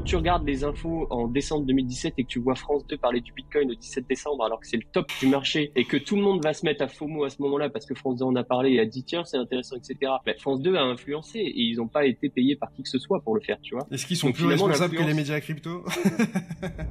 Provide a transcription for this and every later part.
tu regardes les infos en décembre 2017 et que tu vois France 2 parler du Bitcoin au 17 décembre alors que c'est le top du marché et que tout le monde va se mettre à FOMO à ce moment-là parce que France 2 en a parlé et a dit tiens c'est intéressant etc. Ben, France 2 a influencé et ils n'ont pas été payés par qui que ce soit pour le faire, tu vois. Est-ce qu'ils sont Donc, plus responsables que les médias crypto?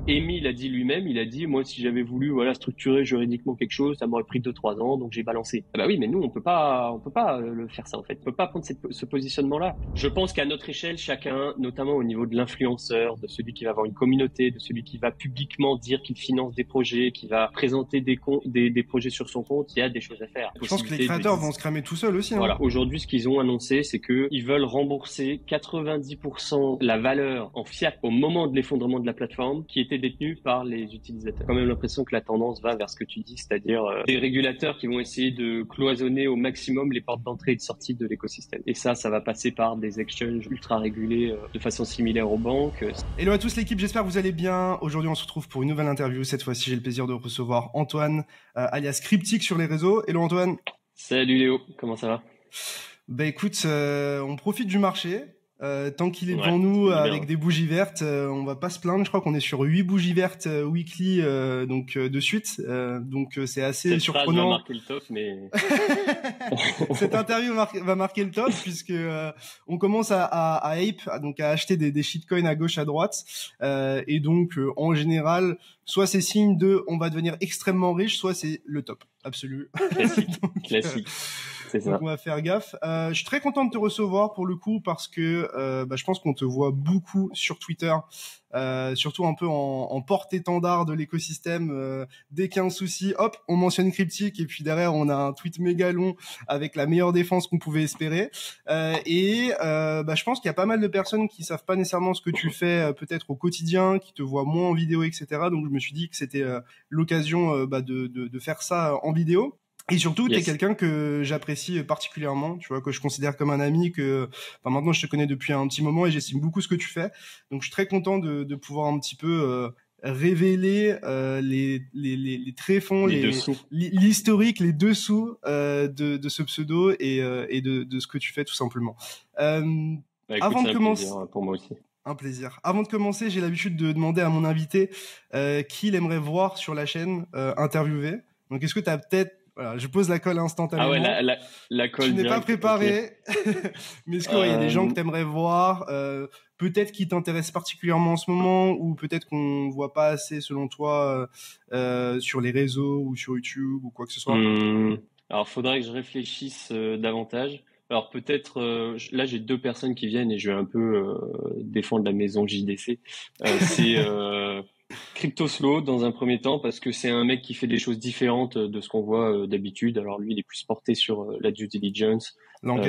Amy l'a dit lui-même, il a dit moi si j'avais voulu structurer juridiquement quelque chose, ça m'aurait pris 2-3 ans donc j'ai balancé. Ah bah oui mais nous on peut pas le faire ça en fait. On peut pas prendre ce positionnement-là. Je pense qu'à notre échelle chacun, notamment au niveau de l'influenceur, de celui qui va avoir une communauté, de celui qui va publiquement dire qu'il finance des projets, qui va présenter des projets sur son compte, il y a des choses à faire. Je pense que les créateurs vont se cramer tout seuls aussi. Hein. Voilà. Aujourd'hui, ce qu'ils ont annoncé, c'est que ils veulent rembourser 90% la valeur en fiat au moment de l'effondrement de la plateforme qui était détenue par les utilisateurs. J'ai quand même l'impression que la tendance va vers ce que tu dis, c'est-à-dire des régulateurs qui vont essayer de cloisonner au maximum les portes d'entrée et de sortie de l'écosystème. Et ça va passer par des exchanges ultra régulés de façon similaire aux banques. Hello à tous l'équipe, j'espère que vous allez bien. Aujourd'hui, on se retrouve pour une nouvelle interview. Cette fois-ci, j'ai le plaisir de recevoir Antoine, alias Cryptic sur les réseaux. Hello Antoine. Salut Léo, comment ça va? Bah écoute, on profite du marché. Tant qu'il est devant nous avec des bougies vertes, on va pas se plaindre. Je crois qu'on est sur 8 bougies vertes weekly donc de suite. Donc c'est assez cette surprenant. Phrase va marquer le top, mais cette interview va marquer le top puisque on commence à ape, donc à acheter des shitcoins à gauche à droite et donc en général soit c'est signe de on va devenir extrêmement riche, soit c'est le top absolu. Classique. Donc, classique. C'est ça. Donc on va faire gaffe. Je suis très content de te recevoir pour le coup parce que je pense qu'on te voit beaucoup sur Twitter, surtout un peu en porte-étendard de l'écosystème. Dès qu'il y a un souci, hop, on mentionne Cryptic et puis derrière on a un tweet méga long avec la meilleure défense qu'on pouvait espérer. Je pense qu'il y a pas mal de personnes qui savent pas nécessairement ce que tu fais peut-être au quotidien, qui te voient moins en vidéo, etc. Donc je me suis dit que c'était l'occasion de faire ça en vidéo. Et surtout, t'es quelqu'un que j'apprécie particulièrement, tu vois, que je considère comme un ami, maintenant je te connais depuis un petit moment et j'estime beaucoup ce que tu fais. Donc je suis très content de pouvoir un petit peu révéler les tréfonds, l'historique, les dessous de ce pseudo et de ce que tu fais tout simplement. Avant de commencer, pour moi aussi. Un plaisir. Avant de commencer, j'ai l'habitude de demander à mon invité qui il aimerait voir sur la chaîne interviewer. Donc est-ce que t'as peut-être voilà, je pose la colle instantanément. Ah ouais, la colle. Tu n'es pas préparé. Okay. Mais est-ce qu'il y a des gens que t'aimerais voir, peut-être qui t'intéressent particulièrement en ce moment, ou peut-être qu'on voit pas assez selon toi sur les réseaux ou sur YouTube ou quoi que ce soit? Alors, faudrait que je réfléchisse davantage. Alors peut-être, là j'ai 2 personnes qui viennent et je vais un peu défendre la maison JDC. C'est CryptoSlow dans un premier temps parce que c'est un mec qui fait des choses différentes de ce qu'on voit d'habitude. Alors lui il est plus porté sur la due diligence,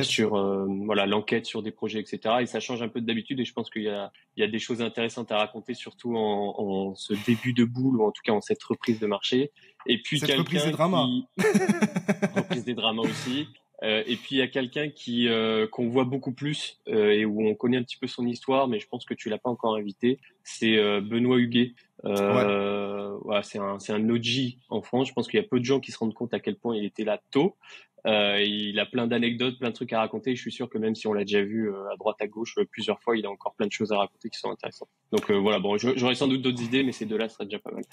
sur l'enquête sur des projets, etc. Et ça change un peu d'habitude et je pense qu'il y a des choses intéressantes à raconter, surtout en ce début de boule ou en tout cas en cette reprise de marché. Et puis cette reprise des dramas. Reprise des dramas aussi. Et puis il y a quelqu'un qu'on voit beaucoup plus et où on connaît un petit peu son histoire, mais je pense que tu l'as pas encore invité. C'est Benoît Huguet. C'est un OG en France. Je pense qu'il y a peu de gens qui se rendent compte à quel point il était là tôt. Il a plein d'anecdotes, plein de trucs à raconter. Je suis sûr que même si on l'a déjà vu à droite à gauche plusieurs fois, il a encore plein de choses à raconter qui sont intéressantes. Donc j'aurais sans doute d'autres idées, mais ces 2 là seraient déjà pas mal.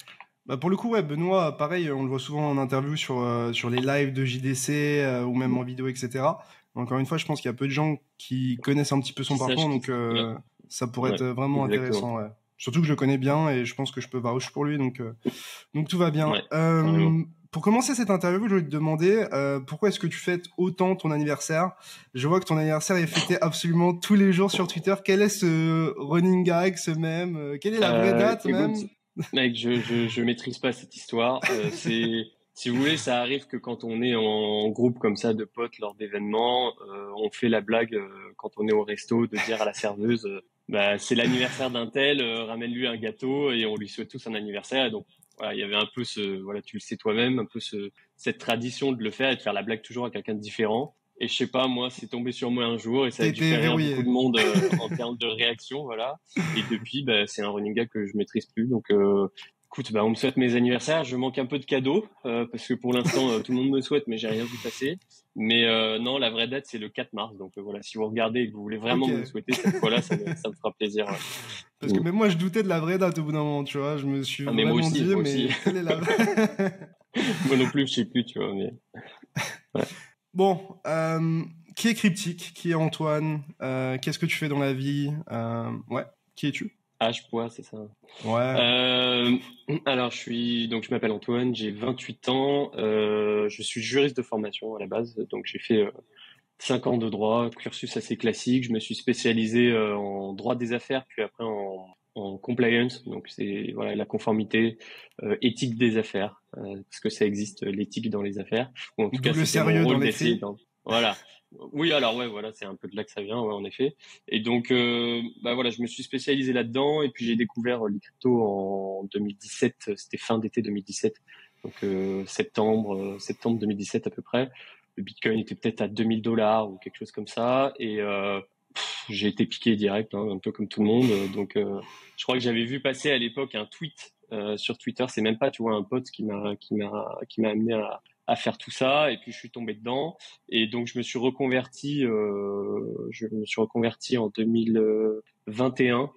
Pour le coup, ouais, Benoît, pareil, on le voit souvent en interview sur les lives de JDC ou même en vidéo, etc. Encore une fois, je pense qu'il y a peu de gens qui connaissent un petit peu son parcours, donc ça pourrait être vraiment intéressant. Ouais. Surtout que je le connais bien et je pense que je peux vouch pour lui, donc tout va bien. Pour commencer cette interview, je voulais te demander pourquoi est-ce que tu fêtes autant ton anniversaire? Je vois que ton anniversaire est fêté absolument tous les jours sur Twitter. Quel est ce running gag, ce mème? Quelle est la vraie date même? Mec, je maîtrise pas cette histoire. Si vous voulez, ça arrive que quand on est en groupe comme ça de potes lors d'événements, on fait la blague quand on est au resto de dire à la serveuse, c'est l'anniversaire d'un tel, ramène-lui un gâteau et on lui souhaite tous un anniversaire. Et donc voilà, il y avait un peu tu le sais toi-même, un peu cette tradition de le faire et de faire la blague toujours à quelqu'un de différent. Et je sais pas, moi, c'est tombé sur moi un jour et ça a dû faire rire beaucoup de monde en termes de réaction, voilà. Et depuis, c'est un running gag que je maîtrise plus. Donc, Écoute, bah, on me souhaite mes anniversaires. Je manque un peu de cadeaux parce que pour l'instant, tout le monde me souhaite, mais j'ai rien vu passer. Mais non, la vraie date, c'est le 4 mars. Donc voilà, si vous regardez et que vous voulez vraiment Ok. me le souhaiter cette fois-là, ça me fera plaisir. Parce Ouais. que même moi, je doutais de la vraie date au bout d'un moment, tu vois. Je me suis Ah, mais moi vraiment aussi, dit, moi aussi. mais quelle est la... Moi non plus, je sais plus, tu vois. Mais ouais. Bon, qui est Cryptique? Qui est Antoine? Qu'est-ce que tu fais dans la vie? Ouais, qui es-tu? Âge, poids, c'est ça. Ouais, Euh, alors, je m'appelle Antoine, j'ai 28 ans, je suis juriste de formation à la base, donc j'ai fait 5 ans de droit, cursus assez classique. Je me suis spécialisé en droit des affaires, puis après en compliance, donc c'est voilà la conformité, éthique des affaires, parce que ça existe l'éthique dans les affaires. Ou en tout d'où cas, le c'était mon sérieux dans rôle les d'essayer faits. d'en voilà. Oui, alors ouais, voilà, c'est un peu de là que ça vient, ouais, en effet. Et donc, bah voilà, je me suis spécialisé là-dedans, et puis j'ai découvert les cryptos en 2017. C'était fin d'été 2017, donc septembre 2017 à peu près. Le Bitcoin était peut-être à 2000 $ ou quelque chose comme ça, et j'ai été piqué direct, hein, un peu comme tout le monde. Donc, je crois que j'avais vu passer à l'époque un tweet sur Twitter. C'est même pas, tu vois, un pote qui m'a amené à faire tout ça. Et puis je suis tombé dedans. Et donc je me suis reconverti en 2021.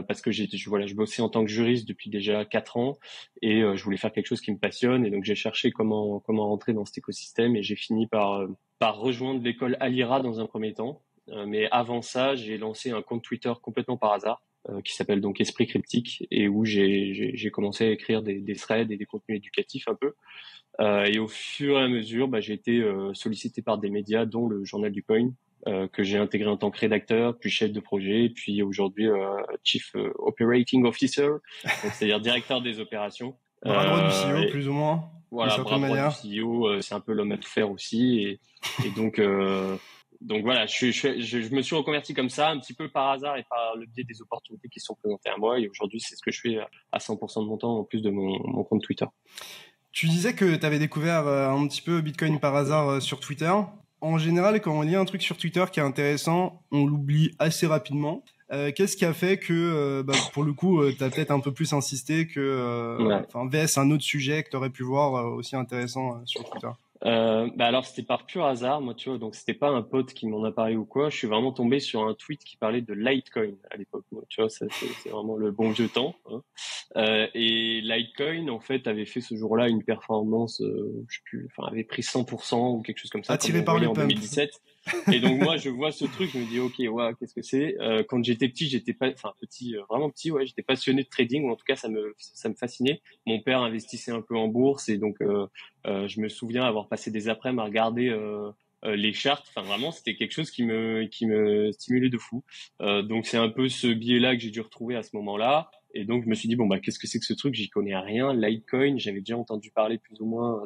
Parce que voilà, je bossais en tant que juriste depuis déjà 4 ans et je voulais faire quelque chose qui me passionne et donc j'ai cherché comment rentrer dans cet écosystème et j'ai fini par rejoindre l'école Alira dans un premier temps. Mais avant ça, j'ai lancé un compte Twitter complètement par hasard qui s'appelle donc Esprit Cryptique et où j'ai commencé à écrire des threads et des contenus éducatifs un peu. Et au fur et à mesure, bah, j'ai été sollicité par des médias, dont le Journal du Coin, que j'ai intégré en tant que rédacteur, puis chef de projet, puis aujourd'hui Chief Operating Officer, donc c'est-à-dire directeur des opérations. Bras droit du CEO, Et plus ou moins, d'une voilà, certaine bras droit du manière. CEO, c'est un peu l'homme à tout faire aussi. Et donc voilà, je me suis reconverti comme ça, un petit peu par hasard et par le biais des opportunités qui se sont présentées à moi. Et aujourd'hui, c'est ce que je fais à 100% de mon temps, en plus de mon compte Twitter. Tu disais que tu avais découvert un petit peu Bitcoin par hasard sur Twitter. En général, quand on lit un truc sur Twitter qui est intéressant, on l'oublie assez rapidement. Qu'est-ce qui a fait que, bah, pour le coup, tu as peut-être un peu plus insisté que, Ouais. enfin, VS un autre sujet que tu aurais pu voir aussi intéressant sur Twitter? Bah alors c'était par pur hasard, moi tu vois, donc c'était pas un pote qui m'en a parlé ou quoi. Je suis vraiment tombé sur un tweet qui parlait de Litecoin à l'époque. Moi, tu vois, c'est vraiment le bon vieux temps, hein. Et Litecoin en fait avait fait ce jour-là une performance, je sais plus, enfin avait pris 100% ou quelque chose comme ça, comme Attiré on par voyait le en pump. 2017. Et donc moi je vois ce truc, je me dis ok, ouais, qu'est-ce que c'est? Quand j'étais petit, j'étais pas, enfin petit, vraiment petit, ouais, j'étais passionné de trading ou en tout cas ça me fascinait. Mon père investissait un peu en bourse et donc je me souviens avoir passé des après-midi à regarder les charts. Enfin, vraiment, c'était quelque chose qui me stimulait de fou. Donc, c'est un peu ce biais-là que j'ai dû retrouver à ce moment-là. Et donc, je me suis dit, bon, bah, qu'est-ce que c'est que ce truc? J'y connais rien. Litecoin, j'avais déjà entendu parler plus ou moins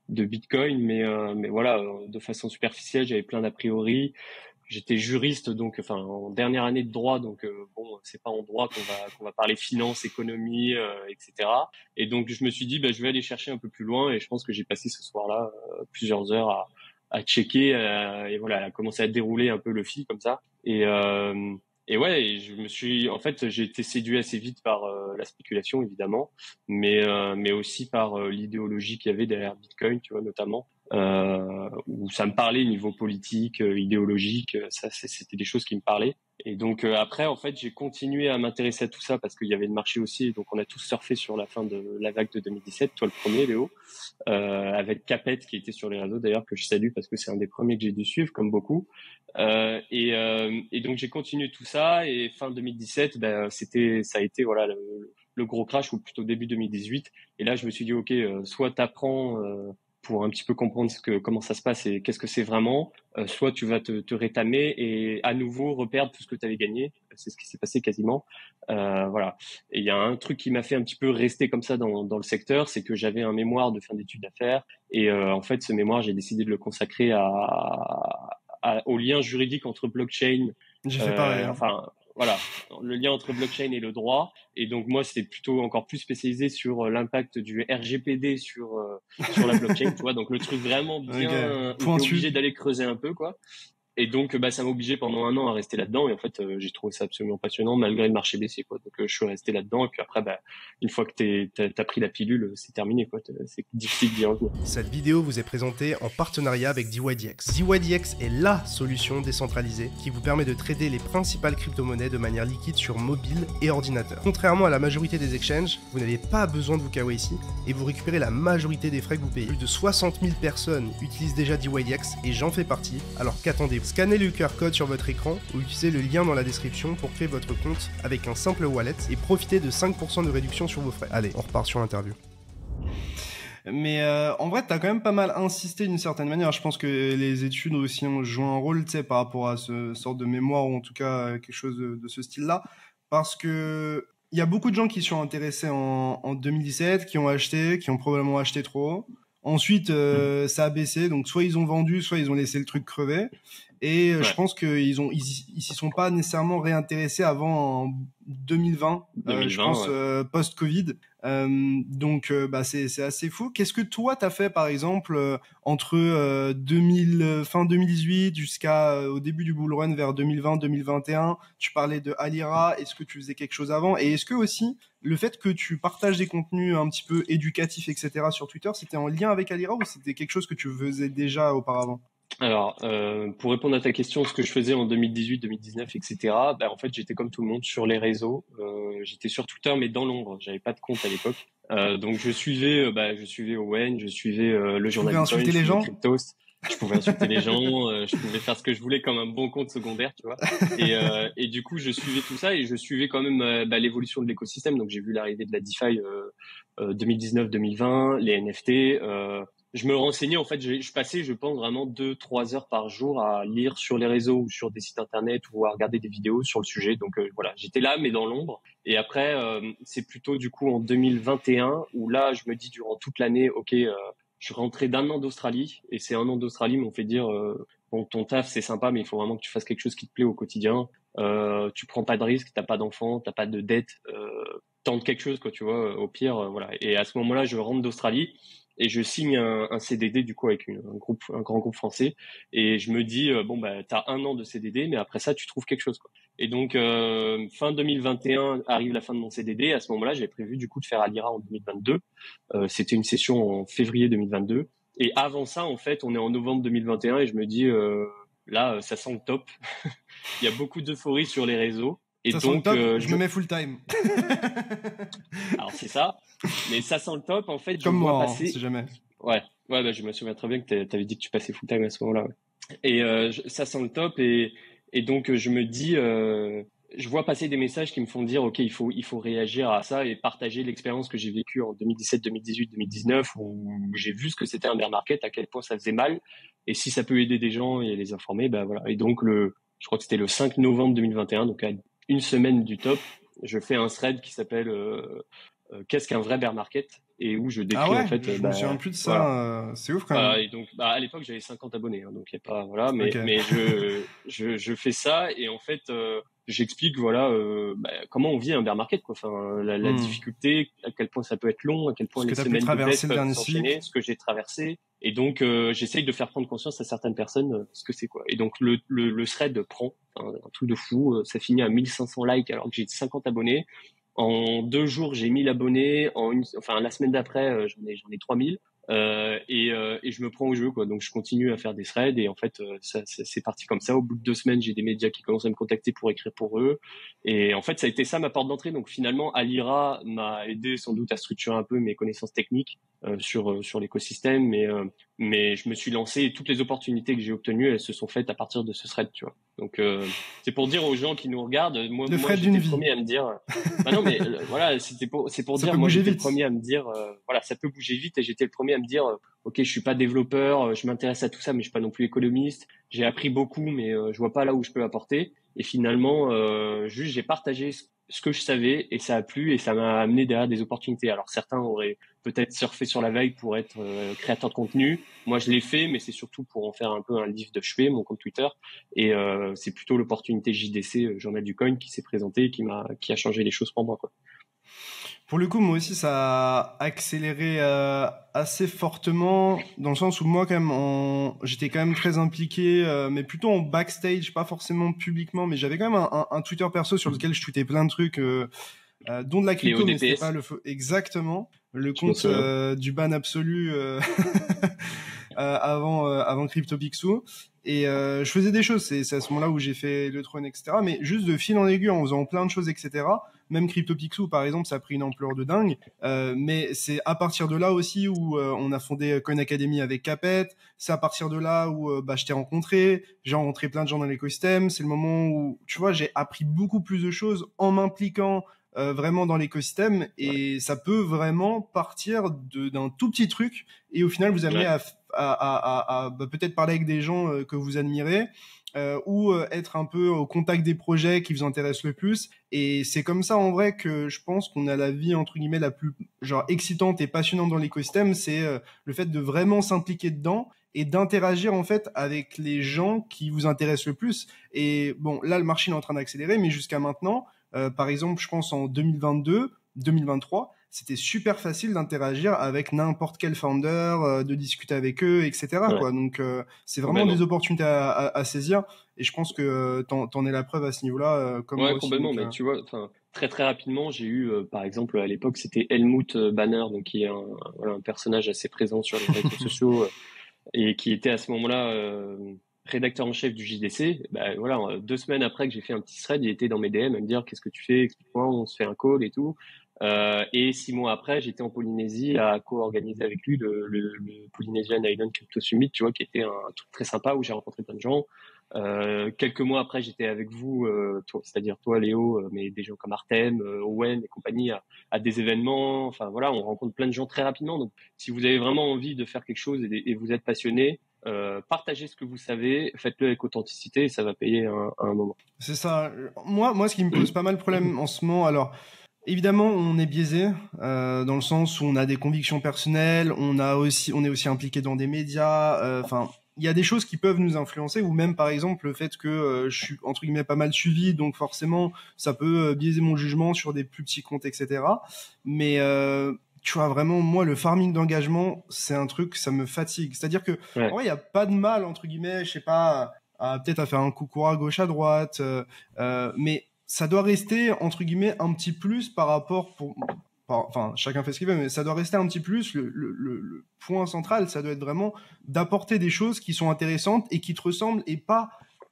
de Bitcoin, mais voilà, de façon superficielle, j'avais plein d'a priori. J'étais juriste, donc, enfin, en dernière année de droit, donc bon, c'est pas en droit qu'on va parler finance, économie, etc. Et donc je me suis dit, bah, je vais aller chercher un peu plus loin, et je pense que j'ai passé ce soir-là plusieurs heures à checker, et voilà, à commencer à dérouler un peu le fil comme ça. Et ouais, et en fait, j'ai été séduit assez vite par la spéculation évidemment, mais aussi par l'idéologie qu'il y avait derrière Bitcoin, tu vois, notamment où ça me parlait niveau politique, idéologique, ça c'était des choses qui me parlaient. Et donc après, en fait, j'ai continué à m'intéresser à tout ça parce qu'il y avait le marché aussi. Et donc on a tous surfé sur la fin de la vague de 2017, toi le premier, Léo, avec Capet qui était sur les réseaux d'ailleurs que je salue parce que c'est un des premiers que j'ai dû suivre comme beaucoup. Et donc j'ai continué tout ça et fin 2017, ben ça a été voilà le gros crash ou plutôt début 2018. Et là je me suis dit ok, soit t'apprends pour un petit peu comprendre comment ça se passe et qu'est-ce que c'est vraiment, soit tu vas te rétamer et à nouveau reperdre tout ce que tu avais gagné. C'est ce qui s'est passé quasiment. Voilà. Et il y a un truc qui m'a fait un petit peu rester comme ça dans le secteur, c'est que j'avais un mémoire de fin d'études à faire et en fait ce mémoire j'ai décidé de le consacrer au lien juridique entre blockchain, J'ai fait pareil, hein. enfin voilà, le lien entre blockchain et le droit. Et donc moi, c'était plutôt encore plus spécialisé sur l'impact du RGPD sur la blockchain, tu vois. Donc le truc vraiment Ok, bien où t'es pointu. obligé d'aller creuser un peu, quoi. Et donc, ça m'a obligé pendant un an à rester là-dedans. Et en fait, j'ai trouvé ça absolument passionnant malgré le marché baissier, quoi. Donc, je suis resté là-dedans. Et puis après, une fois que t'as pris la pilule, c'est terminé, quoi. C'est difficile d'y revenir. Cette vidéo vous est présentée en partenariat avec DYDX. DYDX est LA solution décentralisée qui vous permet de trader les principales crypto-monnaies de manière liquide sur mobile et ordinateur. Contrairement à la majorité des exchanges, vous n'avez pas besoin de vous KYC et vous récupérez la majorité des frais que vous payez. Plus de 60 000 personnes utilisent déjà DYDX et j'en fais partie. Alors qu'attendez-vous? Scannez le QR code sur votre écran ou utilisez le lien dans la description pour créer votre compte avec un simple wallet et profitez de 5% de réduction sur vos frais. Allez, on repart sur l'interview. Mais en vrai, t'as quand même pas mal insisté d'une certaine manière. Je pense que les études aussi ont joué un rôle, tu sais, par rapport à ce sorte de mémoire ou en tout cas quelque chose de ce style-là, parce que il y a beaucoup de gens qui sont intéressés en 2017, qui ont acheté, qui ont probablement acheté trop. Ensuite, ça a baissé, donc soit ils ont vendu, soit ils ont laissé le truc crever. Et je pense qu'ils s'y sont pas nécessairement réintéressés avant en 2020, je pense, post-Covid. Donc, c'est assez fou. Qu'est-ce que toi t'as fait, par exemple, entre fin 2018 jusqu'à au début du bull run vers 2020-2021? Tu parlais de Alira. Est-ce que tu faisais quelque chose avant? Et est-ce que aussi le fait que tu partages des contenus un petit peu éducatifs, etc. sur Twitter, c'était en lien avec Alira ou c'était quelque chose que tu faisais déjà auparavant? Alors, pour répondre à ta question, ce que je faisais en 2018, 2019, etc., en fait, j'étais comme tout le monde sur les réseaux. J'étais sur Twitter, mais dans l'ombre. J'avais pas de compte à l'époque. Donc, je suivais Owen, je suivais le journal Bitcoin, insulter les gens. Cryptost. Je pouvais insulter les gens, je pouvais faire ce que je voulais comme un bon compte secondaire, tu vois. Et du coup, je suivais tout ça et je suivais quand même l'évolution de l'écosystème. Donc, j'ai vu l'arrivée de la DeFi 2019-2020, les NFT. Je me renseignais, en fait, je passais, je pense, vraiment 2-3 heures par jour à lire sur les réseaux ou sur des sites internet ou à regarder des vidéos sur le sujet. Donc voilà, j'étais là, mais dans l'ombre. Et après, c'est plutôt du coup en 2021 où là, je me dis durant toute l'année, ok, je suis rentré d'un an d'Australie et ces 1 an d'Australie m'ont fait dire, bon, ton taf c'est sympa, mais il faut vraiment que tu fasses quelque chose qui te plaît au quotidien. Tu prends pas de risques, t'as pas d'enfants, t'as pas de dettes, tente quelque chose, quoi, tu vois. Au pire, voilà. Et à ce moment-là, je rentre d'Australie. Et je signe un CDD du coup avec un grand groupe français. Et je me dis t'as 1 an de CDD, mais après ça tu trouves quelque chose, quoi. Et donc fin 2021 arrive la fin de mon CDD. À ce moment-là, j'avais prévu du coup de faire Alira en 2022. C'était une session en février 2022. Et avant ça, en fait, on est en novembre 2021 et je me dis là, ça sent le top. Il y a beaucoup d'euphorie sur les réseaux. Et ça donc, sent le top, je me mets full time. Alors c'est ça, mais ça sent le top. En fait, je Comme vois moi, passer. si jamais. Ouais, je me souviens très bien que t'avais dit que tu passais full time à ce moment-là. Ouais. Et ça sent le top et donc je me dis, je vois passer des messages qui me font dire, ok, il faut réagir à ça et partager l'expérience que j'ai vécue en 2017, 2018, 2019 où j'ai vu ce que c'était un bear market, à quel point ça faisait mal et si ça peut aider des gens et les informer, voilà. Et donc je crois que c'était le 5 novembre 2021, donc à une semaine du top, je fais un thread qui s'appelle qu'est-ce qu'un vrai bear market et où je décris en fait je me souviens plus de ça, voilà. C'est ouf quand même. Et donc à l'époque j'avais 50 abonnés, hein, donc il y a pas voilà, mais Okay. mais je fais ça et en fait j'explique comment on vit un bear market, quoi. Enfin la difficulté, à quel point ça peut être long, à quel point les semaines de baisse peuvent s'enchaîner, ce que j'ai traversé. Et donc j'essaye de faire prendre conscience à certaines personnes ce que c'est, quoi. Et donc le thread prend un truc de fou, ça finit à 1500 likes alors que j'ai 50 abonnés. En 2 jours, j'ai 1000 abonnés. La semaine d'après, j'en ai 3000. Et je me prends au jeu, quoi. Donc je continue à faire des threads et en fait c'est parti comme ça. Au bout de 2 semaines, j'ai des médias qui commencent à me contacter pour écrire pour eux. Et en fait, ça a été ça ma porte d'entrée. Donc finalement, Alira m'a aidé sans doute à structurer un peu mes connaissances techniques sur l'écosystème, mais je me suis lancé et toutes les opportunités que j'ai obtenues, elles se sont faites à partir de ce thread, tu vois. Donc c'est pour dire aux gens qui nous regardent, moi j'étais le premier à me dire non mais voilà, c'est pour dire, moi j'étais le premier à me dire voilà, ça peut bouger vite et j'étais le premier à me dire ok, je suis pas développeur, je m'intéresse à tout ça mais je suis pas non plus économiste, j'ai appris beaucoup mais je vois pas là où je peux apporter et finalement juste j'ai partagé ce que je savais et ça a plu et ça m'a amené derrière des opportunités. Alors certains auraient peut-être surfé sur la vague pour être créateur de contenu. Moi je l'ai fait mais c'est surtout pour en faire un peu un livre de chevet, mon compte Twitter, et c'est plutôt l'opportunité JDC, Journal du Coin, qui s'est présentée et qui a changé les choses pour moi, quoi. Pour le coup, moi aussi, ça a accéléré assez fortement, dans le sens où moi, quand même, j'étais quand même très impliqué, mais plutôt en backstage, pas forcément publiquement, mais j'avais quand même un Twitter perso sur lequel je tweetais plein de trucs, dont de la Léo crypto, mais c'était DPS. pas le feu. Exactement. Le Je me compte souviens. du ban absolu avant CryptoPixel. Et je faisais des choses, c'est à ce moment-là où j'ai fait le trône, etc. Mais juste de fil en aiguille, en faisant plein de choses, etc. Même CryptoPixel, par exemple, ça a pris une ampleur de dingue. Mais c'est à partir de là aussi où on a fondé Coin Academy avec Capet. C'est à partir de là où je t'ai rencontré. J'ai rencontré plein de gens dans l'écosystème. C'est le moment où, tu vois, j'ai appris beaucoup plus de choses en m'impliquant vraiment dans l'écosystème. Et ça peut vraiment partir d'un tout petit truc et au final vous amener à peut-être parler avec des gens que vous admirez ou être un peu au contact des projets qui vous intéressent le plus. Et c'est comme ça en vrai que je pense qu'on a la vie entre guillemets la plus genre excitante et passionnante dans l'écosystème, c'est le fait de vraiment s'impliquer dedans et d'interagir en fait avec les gens qui vous intéressent le plus. Et bon, là le marché est en train d'accélérer, mais jusqu'à maintenant, par exemple, je pense en 2022, 2023, c'était super facile d'interagir avec n'importe quel founder, de discuter avec eux, etc. Ouais. Quoi. Donc, c'est vraiment des opportunités à saisir. Et je pense que t'en es la preuve à ce niveau-là, comme moi aussi. Complètement. Donc, mais tu vois, très très rapidement, j'ai eu, par exemple, à l'époque, c'était Helmut Banner, donc qui est un personnage assez présent sur les réseaux sociaux et qui était à ce moment-là rédacteur en chef du JDC. Bah, voilà, 2 semaines après que j'ai fait un petit thread, il était dans mes DM à me dire qu'est-ce que tu fais, explique-moi, on se fait un call et tout. Et 6 mois après, j'étais en Polynésie à co-organiser avec lui le Polynesian Island Crypto Summit, tu vois, qui était un truc très sympa où j'ai rencontré plein de gens. Quelques mois après, j'étais avec vous, c'est-à-dire toi, Léo, mais des gens comme Artem, Owen et compagnie, à des événements. Enfin voilà, on rencontre plein de gens très rapidement. Donc, si vous avez vraiment envie de faire quelque chose et vous êtes passionné, partagez ce que vous savez, faites-le avec authenticité et ça va payer à un moment. C'est ça. Moi, ce qui me pose pas mal de problème en ce moment, alors évidemment, on est biaisé dans le sens où on a des convictions personnelles, on est aussi impliqué dans des médias. Enfin, il y a des choses qui peuvent nous influencer, ou même par exemple le fait que je suis entre guillemets pas mal suivi, donc forcément ça peut biaiser mon jugement sur des plus petits comptes, etc. Mais tu vois, vraiment, moi, le farming d'engagement, c'est un truc, ça me fatigue. C'est-à-dire que, en vrai, il n'y a pas de mal, entre guillemets, je sais pas, peut-être à faire un coucou à gauche, à droite, mais ça doit rester, entre guillemets, un petit plus par rapport enfin, chacun fait ce qu'il veut, mais ça doit rester un petit plus. Le point central, ça doit être vraiment d'apporter des choses qui sont intéressantes et qui te ressemblent et pas,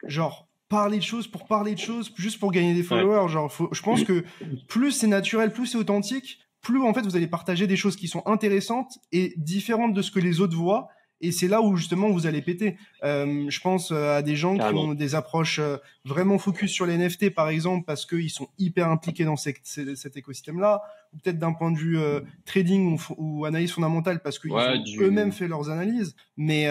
genre, parler de choses pour parler de choses, juste pour gagner des followers. Genre, je pense que plus c'est naturel, plus c'est authentique, plus en fait vous allez partager des choses qui sont intéressantes et différentes de ce que les autres voient. Et c'est là où justement vous allez péter. Je pense à des gens qui ont des approches vraiment focus sur les NFT par exemple parce qu'ils sont hyper impliqués dans cet écosystème-là, ou peut-être d'un point de vue trading ou analyse fondamentale parce qu'ils ont eux-mêmes fait leurs analyses. Mais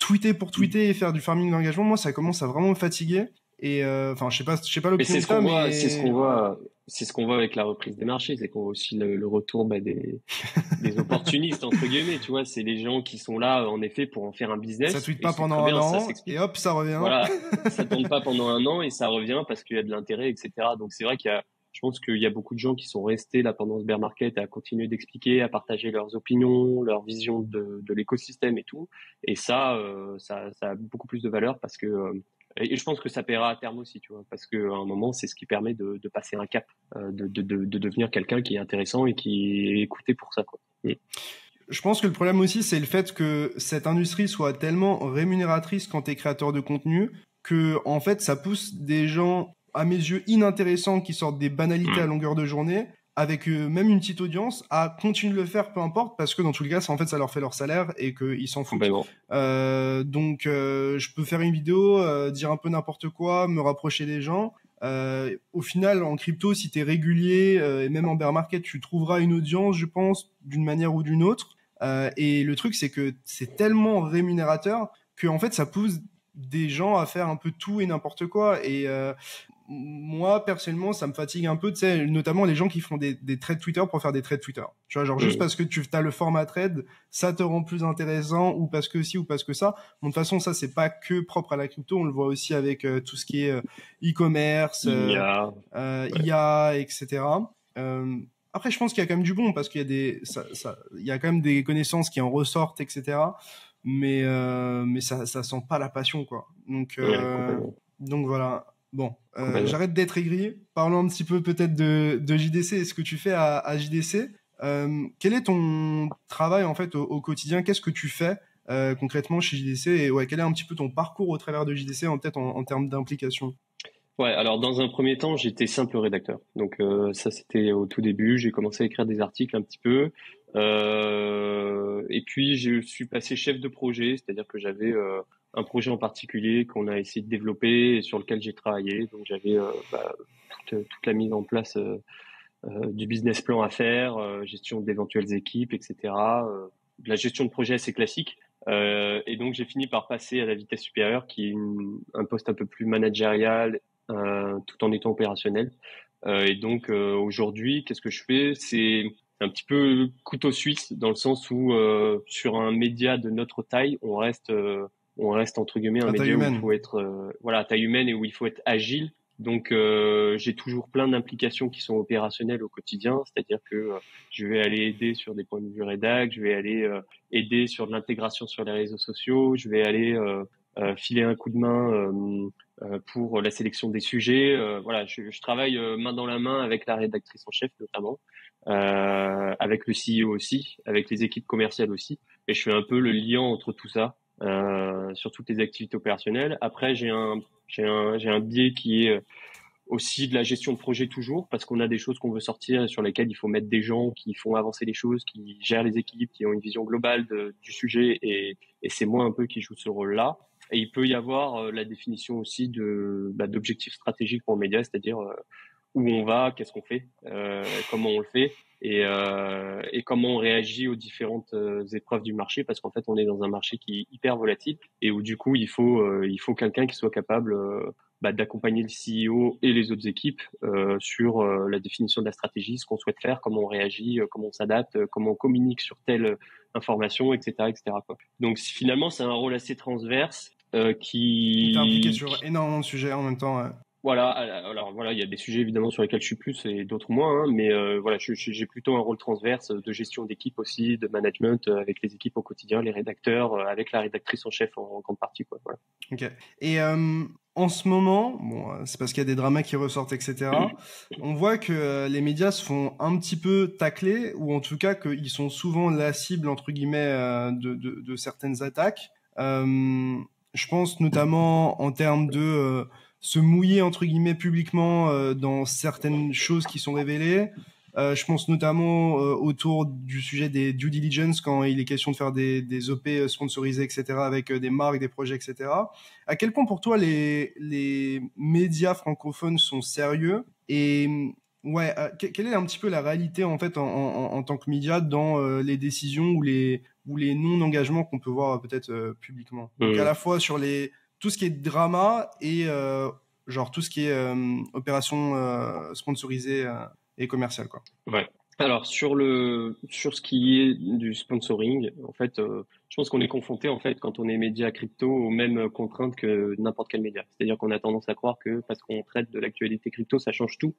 tweeter pour tweeter et faire du farming d'engagement, moi ça commence à vraiment me fatiguer. Et enfin, je sais pas l'opinion de ça, mais c'est ce qu'on voit avec la reprise des marchés, c'est qu'on voit aussi le retour des opportunistes entre guillemets, tu vois, c'est les gens qui sont là en effet pour en faire un business. Ça tweete pas pendant un an et hop, ça revient. Voilà, ça tourne pas pendant un an et ça revient parce qu'il y a de l'intérêt, etc. Donc c'est vrai je pense qu'il y a beaucoup de gens qui sont restés là pendant ce bear market à continuer d'expliquer, à partager leurs opinions, leur vision de l'écosystème et tout. Et ça a beaucoup plus de valeur parce que et je pense que ça paiera à terme aussi, tu vois, parce qu'à un moment, c'est ce qui permet de passer un cap, de devenir quelqu'un qui est intéressant et qui est écouté pour ça, quoi. Je pense que le problème aussi, c'est le fait que cette industrie soit tellement rémunératrice quand t'es créateur de contenu que, en fait, ça pousse des gens, à mes yeux, inintéressants qui sortent des banalités à longueur de journée, avec même une petite audience, à continuer de le faire, peu importe, parce que dans tous les cas, en fait, ça leur fait leur salaire et qu'ils s'en foutent. Donc, je peux faire une vidéo, dire un peu n'importe quoi, me rapprocher des gens. Au final, en crypto, si t'es régulier et même en bear market, tu trouveras une audience, je pense, d'une manière ou d'une autre. Et le truc, c'est que c'est tellement rémunérateur que en fait, ça pousse des gens à faire un peu tout et n'importe quoi. Et moi, personnellement, ça me fatigue un peu, tu sais, notamment les gens qui font des threads Twitter pour faire des threads Twitter. Tu vois, genre juste parce que tu as le format thread, ça te rend plus intéressant, ou parce que ci, ou parce que ça. Bon, de toute façon, ça, c'est pas que propre à la crypto, on le voit aussi avec tout ce qui est e-commerce, IA, etc. Après, je pense qu'il y a quand même du bon parce qu'il y a il y a quand même des connaissances qui en ressortent, etc. Mais ça sent pas la passion, quoi. Donc voilà. Bon, j'arrête d'être aigri. Parlons un petit peu peut-être de JDC et ce que tu fais à JDC. Quel est ton travail en fait au quotidien? Qu'est-ce que tu fais concrètement chez JDC et quel est un petit peu ton parcours au travers de JDC en termes d'implication? Ouais, alors dans un premier temps, j'étais simple rédacteur. Donc ça, c'était au tout début. J'ai commencé à écrire des articles un petit peu. Et puis, je suis passé chef de projet, c'est-à-dire que j'avais un projet en particulier qu'on a essayé de développer et sur lequel j'ai travaillé. Donc j'avais toute la mise en place du business plan à faire, gestion d'éventuelles équipes, etc. De la gestion de projet assez classique. Et donc j'ai fini par passer à la vitesse supérieure, qui est un poste un peu plus managérial, tout en étant opérationnel. Et donc aujourd'hui, qu'est-ce que je fais? C'est un petit peu couteau suisse dans le sens où sur un média de notre taille, on reste entre guillemets un média où il faut être à taille humaine et où il faut être agile. Donc j'ai toujours plein d'implications qui sont opérationnelles au quotidien, c'est-à-dire que je vais aller aider sur des points de vue rédac, je vais aller aider sur de l'intégration sur les réseaux sociaux, je vais aller filer un coup de main pour la sélection des sujets. Voilà, je travaille main dans la main avec la rédactrice en chef notamment, avec le CEO aussi, avec les équipes commerciales aussi, et je fais un peu le lien entre tout ça sur toutes les activités opérationnelles. Après, j'ai un biais qui est aussi de la gestion de projet toujours, parce qu'on a des choses qu'on veut sortir sur lesquelles il faut mettre des gens qui font avancer les choses, qui gèrent les équipes, qui ont une vision globale du sujet, et c'est moi un peu qui joue ce rôle-là. Et il peut y avoir la définition aussi d'objectifs stratégiques pour le média, c'est-à-dire où on va, qu'est-ce qu'on fait, comment on le fait, et comment on réagit aux différentes épreuves du marché, parce qu'en fait on est dans un marché qui est hyper volatile et où du coup il faut quelqu'un qui soit capable d'accompagner le CEO et les autres équipes sur la définition de la stratégie, ce qu'on souhaite faire, comment on réagit, comment on s'adapte, comment on communique sur telle information, etc., etc., quoi. Donc finalement c'est un rôle assez transverse qui t'es impliqué sur énormément de sujets en même temps. Voilà, alors voilà, il y a des sujets évidemment sur lesquels je suis plus et d'autres moins, hein, mais voilà, j'ai plutôt un rôle transverse de gestion d'équipe aussi, de management avec les équipes au quotidien, les rédacteurs, avec la rédactrice en chef en grande partie, quoi. Voilà. Ok. Et en ce moment, bon, c'est parce qu'il y a des dramas qui ressortent, etc. On voit que les médias se font un petit peu tacler, ou en tout cas qu'ils sont souvent la cible entre guillemets de certaines attaques. Je pense notamment en termes de se mouiller entre guillemets publiquement dans certaines choses qui sont révélées. Je pense notamment autour du sujet des due diligence quand il est question de faire des OP sponsorisés, etc., avec des marques, des projets, etc. À quel point pour toi les médias francophones sont sérieux et quelle est un petit peu la réalité en fait en tant que média dans les décisions ou les non-engagements qu'on peut voir peut-être publiquement. Donc à la fois sur tout ce qui est drama et genre tout ce qui est opération sponsorisée et commerciale, quoi. Ouais. Alors sur ce qui est du sponsoring, en fait, je pense qu'on est confronté en fait quand on est média crypto aux mêmes contraintes que n'importe quel média. C'est-à-dire qu'on a tendance à croire que parce qu'on traite de l'actualité crypto, ça change tout.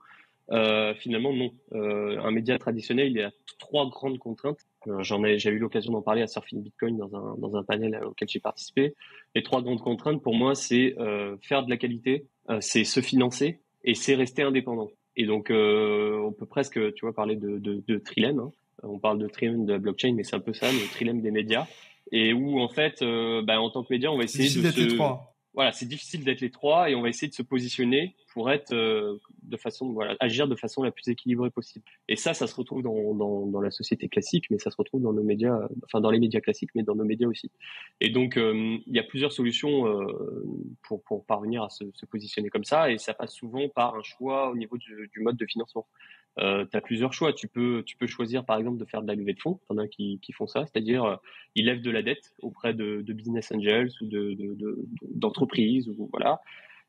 Finalement, non. Un média traditionnel, il y a 3 grandes contraintes. J'ai eu l'occasion d'en parler à Surfing Bitcoin dans un panel auquel j'ai participé. Les 3 grandes contraintes, pour moi, c'est faire de la qualité, c'est se financer et c'est rester indépendant. Et donc, on peut presque, tu vois, parler de trilemme. Hein. On parle de trilemme de la blockchain, mais c'est un peu ça, le trilemme des médias. Et où, en fait, en tant que média, on va essayer d'être les 3. Voilà, c'est difficile d'être les 3 et on va essayer de se positionner pour être agir de façon la plus équilibrée possible. Et ça se retrouve dans la société classique, mais ça se retrouve dans nos médias, enfin dans les médias classiques, mais dans nos médias aussi. Et donc il y a plusieurs solutions pour parvenir à se positionner comme ça, et ça passe souvent par un choix au niveau du mode de financement. Tu as plusieurs choix. Tu peux choisir par exemple de faire de la levée de fonds. T'en as qui font ça, c'est-à-dire ils lèvent de la dette auprès de business angels ou d'entreprises ou voilà.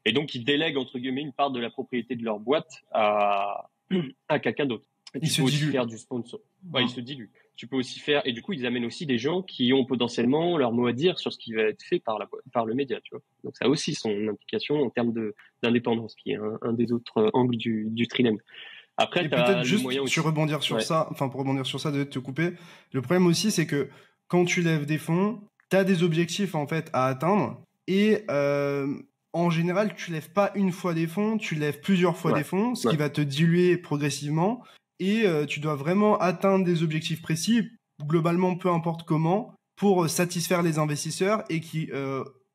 Et donc ils délèguent entre guillemets une part de la propriété de leur boîte à quelqu'un d'autre. Ils se diluent. Faire du sponsor. Ouais, ils se diluent. Tu peux aussi faire, et du coup ils amènent aussi des gens qui ont potentiellement leur mot à dire sur ce qui va être fait par le média, tu vois. Donc ça a aussi son implication en termes d'indépendance, qui est un des autres angles du trilemme. Après, Et tu as peut-être le juste moyen aussi. sur rebondir sur ça, enfin pour rebondir sur ça, de te couper. Le problème aussi, c'est que quand tu lèves des fonds, tu as des objectifs en fait à atteindre et en général, tu lèves pas une fois des fonds, tu lèves plusieurs fois Ouais, des fonds, ce ouais, qui va te diluer progressivement et tu dois vraiment atteindre des objectifs précis, globalement peu importe comment, pour satisfaire les investisseurs et qui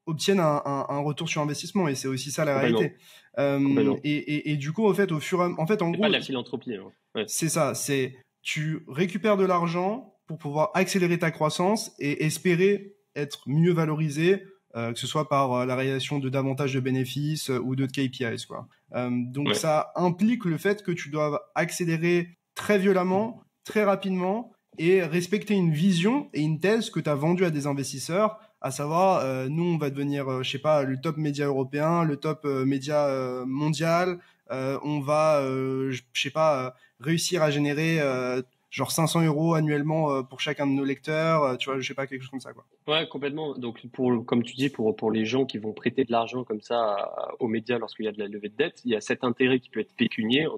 obtiennent un retour sur investissement. Et c'est aussi ça la complètement, réalité. complètement. Et du coup, au fait, en fait, en C'est pas de gros, la philanthropie, hein. Ouais, c'est ça, c'est tu récupères de l'argent pour pouvoir accélérer ta croissance et espérer être mieux valorisé, que ce soit par la réalisation de davantage de bénéfices ou d'autres KPIs, quoi. Donc ouais, ça implique le fait que tu dois accélérer très violemment, très rapidement et respecter une vision et une thèse que tu as vendue à des investisseurs, à savoir, nous on va devenir, je sais pas, le top média européen, le top média mondial, on va, je sais pas, réussir à générer genre 500 € annuellement pour chacun de nos lecteurs, tu vois, je sais pas, quelque chose comme ça, quoi. ouais, complètement. Donc, comme tu dis, pour les gens qui vont prêter de l'argent comme ça aux médias lorsqu'il y a de la levée de dette, il y a cet intérêt qui peut être pécuniaire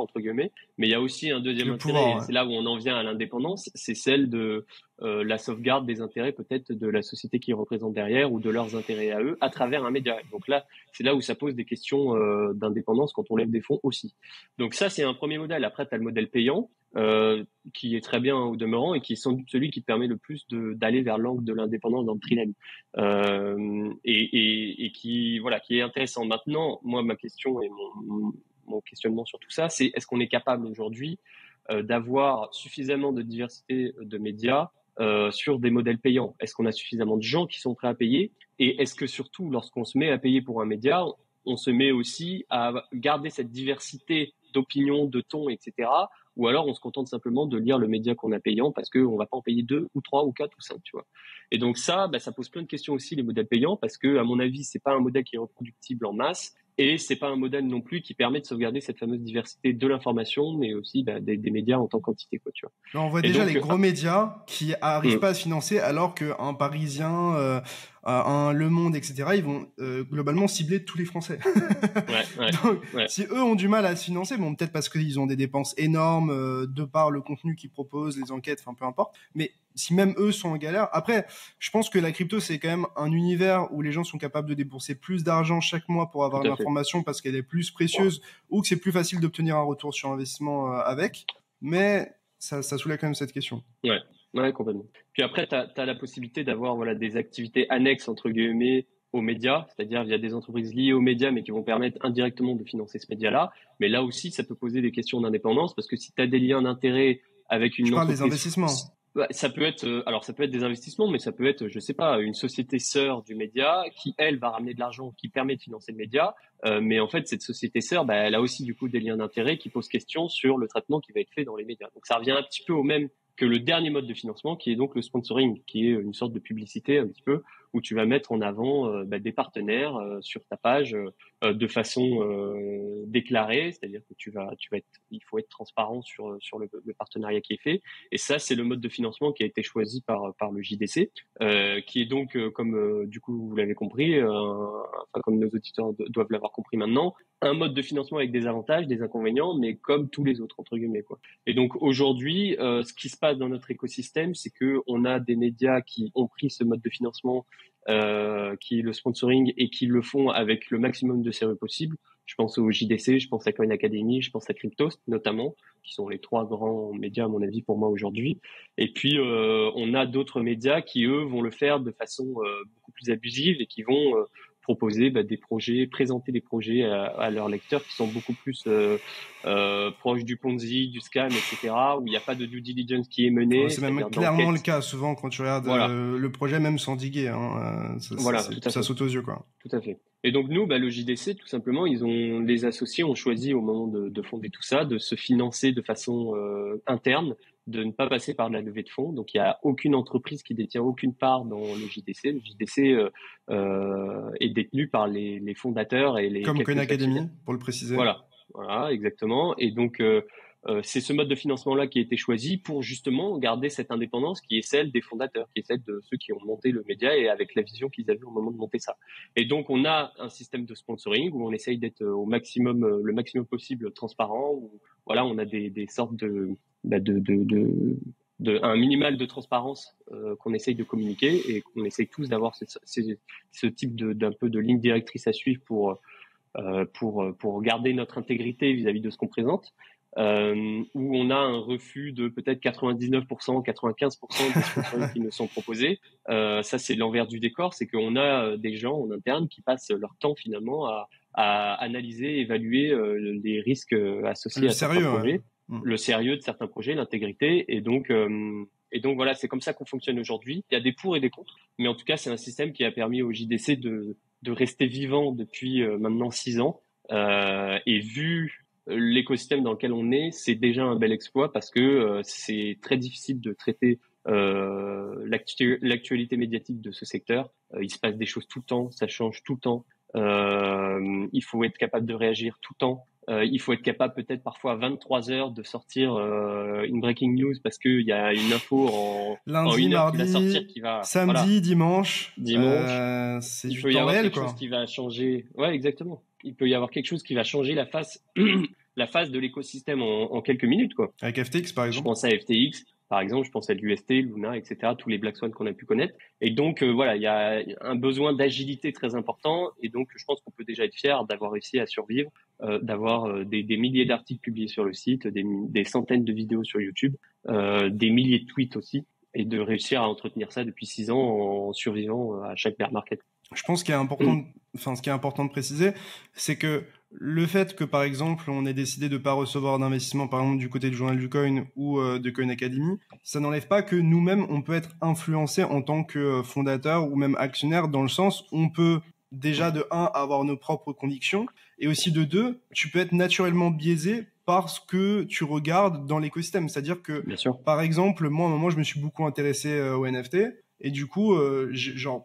entre guillemets, mais il y a aussi un deuxième Le intérêt, et pouvoir, ouais. c'est là où on en vient à l'indépendance, c'est celle de la sauvegarde des intérêts peut-être de la société qu'ils représentent derrière ou de leurs intérêts à eux à travers un média. Donc là, c'est là où ça pose des questions d'indépendance quand on lève des fonds aussi. Donc ça, c'est un premier modèle. Après, tu as le modèle payant. Qui est très bien au demeurant et qui est sans doute celui qui permet le plus d'aller vers l'angle de l'indépendance dans le trilemme et qui voilà qui est intéressant. Maintenant, moi ma question et mon questionnement sur tout ça, c'est est-ce qu'on est capable aujourd'hui d'avoir suffisamment de diversité de médias sur des modèles payants? Est-ce qu'on a suffisamment de gens qui sont prêts à payer? Et est-ce que surtout lorsqu'on se met à payer pour un média, on se met aussi à garder cette diversité d'opinions, de tons, etc. Ou alors on se contente simplement de lire le média qu'on a payant parce qu'on va pas en payer 2 ou 3 ou 4 ou 5, tu vois. Et donc ça, ça pose plein de questions aussi, les modèles payants, parce que à mon avis, c'est pas un modèle qui est reproductible en masse et c'est pas un modèle non plus qui permet de sauvegarder cette fameuse diversité de l'information, mais aussi des médias en tant qu'entité, quoi, tu vois. Là, on voit Et déjà donc, les gros médias qui arrivent pas à se financer alors qu'un Parisien, un Le Monde, etc., ils vont globalement cibler tous les Français. ouais, Donc, ouais, si eux ont du mal à se financer, bon, peut-être parce qu'ils ont des dépenses énormes de par le contenu qu'ils proposent, les enquêtes, enfin peu importe. Mais si même eux sont en galère, après, je pense que la crypto c'est quand même un univers où les gens sont capables de débourser plus d'argent chaque mois pour avoir tout à fait. l'information parce qu'elle est plus précieuse ou que c'est plus facile d'obtenir un retour sur investissement avec. Mais ça soulève quand même cette question. Ouais, ouais, complètement. Puis après, tu as la possibilité d'avoir voilà, des activités annexes, entre guillemets, aux médias, c'est-à-dire via des entreprises liées aux médias, mais qui vont permettre indirectement de financer ce média-là. Mais là aussi, ça peut poser des questions d'indépendance, parce que si tu as des liens d'intérêt avec Je une parle des entreprise, investissements. ça peut être, alors ça peut être des investissements, mais ça peut être, je sais pas, une société sœur du média qui, elle, va ramener de l'argent qui permet de financer le média. Mais en fait, cette société sœur, elle a aussi du coup des liens d'intérêt qui posent question sur le traitement qui va être fait dans les médias. Donc ça revient un petit peu au même que le dernier mode de financement, qui est donc le sponsoring, qui est une sorte de publicité un petit peu, où tu vas mettre en avant des partenaires sur ta page de façon déclarée, c'est-à-dire que il faut être transparent sur le partenariat qui est fait. Et ça, c'est le mode de financement qui a été choisi par le JDC, qui est donc, comme du coup vous l'avez compris, enfin comme nos auditeurs doivent l'avoir compris maintenant, un mode de financement avec des avantages, des inconvénients, mais comme tous les autres entre guillemets, quoi. Et donc aujourd'hui, ce qui se passe dans notre écosystème, c'est que on a des médias qui ont pris ce mode de financement, qui est le sponsoring, et qui le font avec le maximum de sérieux possible. Je pense au JDC, je pense à Coin Academy, je pense à Cryptost notamment, qui sont les trois grands médias à mon avis pour moi aujourd'hui. Et puis on a d'autres médias qui eux vont le faire de façon beaucoup plus abusive et qui vont proposer des projets, présenter des projets à leurs lecteurs qui sont beaucoup plus proches du Ponzi, du scam, etc., où il n'y a pas de due diligence qui est menée, C'est même c'est-à-dire clairement le d'enquête. cas souvent quand tu regardes Voilà, le projet même sans diguer. voilà, tout à Ça fait. saute aux yeux, quoi. Tout à fait. Et donc nous, le JDC, tout simplement, les associés ont choisi au moment de fonder tout ça, de se financer de façon interne, de ne pas passer par la levée de fonds. Donc il n'y a aucune entreprise qui détient aucune part dans le JDC. Le JDC est détenu par les fondateurs et les Comme Khan quelques Academy, actionnaires. pour le préciser. Voilà, voilà, exactement. Et donc c'est ce mode de financement-là qui a été choisi pour justement garder cette indépendance qui est celle des fondateurs, qui est celle de ceux qui ont monté le média et avec la vision qu'ils avaient au moment de monter ça. Et donc, on a un système de sponsoring où on essaye d'être au maximum, le maximum possible transparent, où voilà, on a des sortes un minimal de transparence qu'on essaye de communiquer et qu'on essaye tous d'avoir ce type d'un peu de ligne directrice à suivre pour garder notre intégrité vis-à-vis de ce qu'on présente, où on a un refus de peut-être 99%, 95% des sponsors qui nous sont proposés. Ça, c'est l'envers du décor, c'est qu'on a des gens en interne qui passent leur temps finalement à analyser, évaluer les risques associés à certains projets. Le sérieux de certains projets, l'intégrité, et donc voilà, c'est comme ça qu'on fonctionne aujourd'hui. Il y a des pour et des contre, mais en tout cas, c'est un système qui a permis au JDC de rester vivant depuis maintenant 6 ans. Et vu l'écosystème dans lequel on est, c'est déjà un bel exploit parce que c'est très difficile de traiter l'actualité médiatique de ce secteur. Il se passe des choses tout le temps, ça change tout le temps. Il faut être capable de réagir tout le temps. Il faut être capable peut-être parfois à 23 heures de sortir une breaking news parce qu'il y a une info en lundi, une heure mardi, qui va sortir, qui va samedi, voilà. dimanche. C'est il peut y avoir quelque chose qui va changer. Ouais, exactement. Il peut y avoir quelque chose qui va changer la face de l'écosystème en quelques minutes, quoi. Avec FTX, par exemple. Je pense à FTX. Par exemple, je pense à l'UST, Luna, etc., tous les Black Swan qu'on a pu connaître. Et donc, voilà, il y a un besoin d'agilité très important. Et donc, je pense qu'on peut déjà être fier d'avoir réussi à survivre, d'avoir des milliers d'articles publiés sur le site, des centaines de vidéos sur YouTube, des milliers de tweets aussi, et de réussir à entretenir ça depuis 6 ans en survivant à chaque bear market. Je pense qu'il est important, ce qui est important de préciser, c'est que le fait que, par exemple, on ait décidé de pas recevoir d'investissement, par exemple, du côté du Journal du Coin ou de Coin Academy, ça n'enlève pas que nous-mêmes, on peut être influencé en tant que fondateur ou même actionnaire, dans le sens où on peut déjà, de 1, avoir nos propres convictions, et aussi de 2, tu peux être naturellement biaisé parce que tu regardes dans l'écosystème. C'est-à-dire que, par exemple, moi, à un moment, je me suis beaucoup intéressé aux NFT. Et du coup,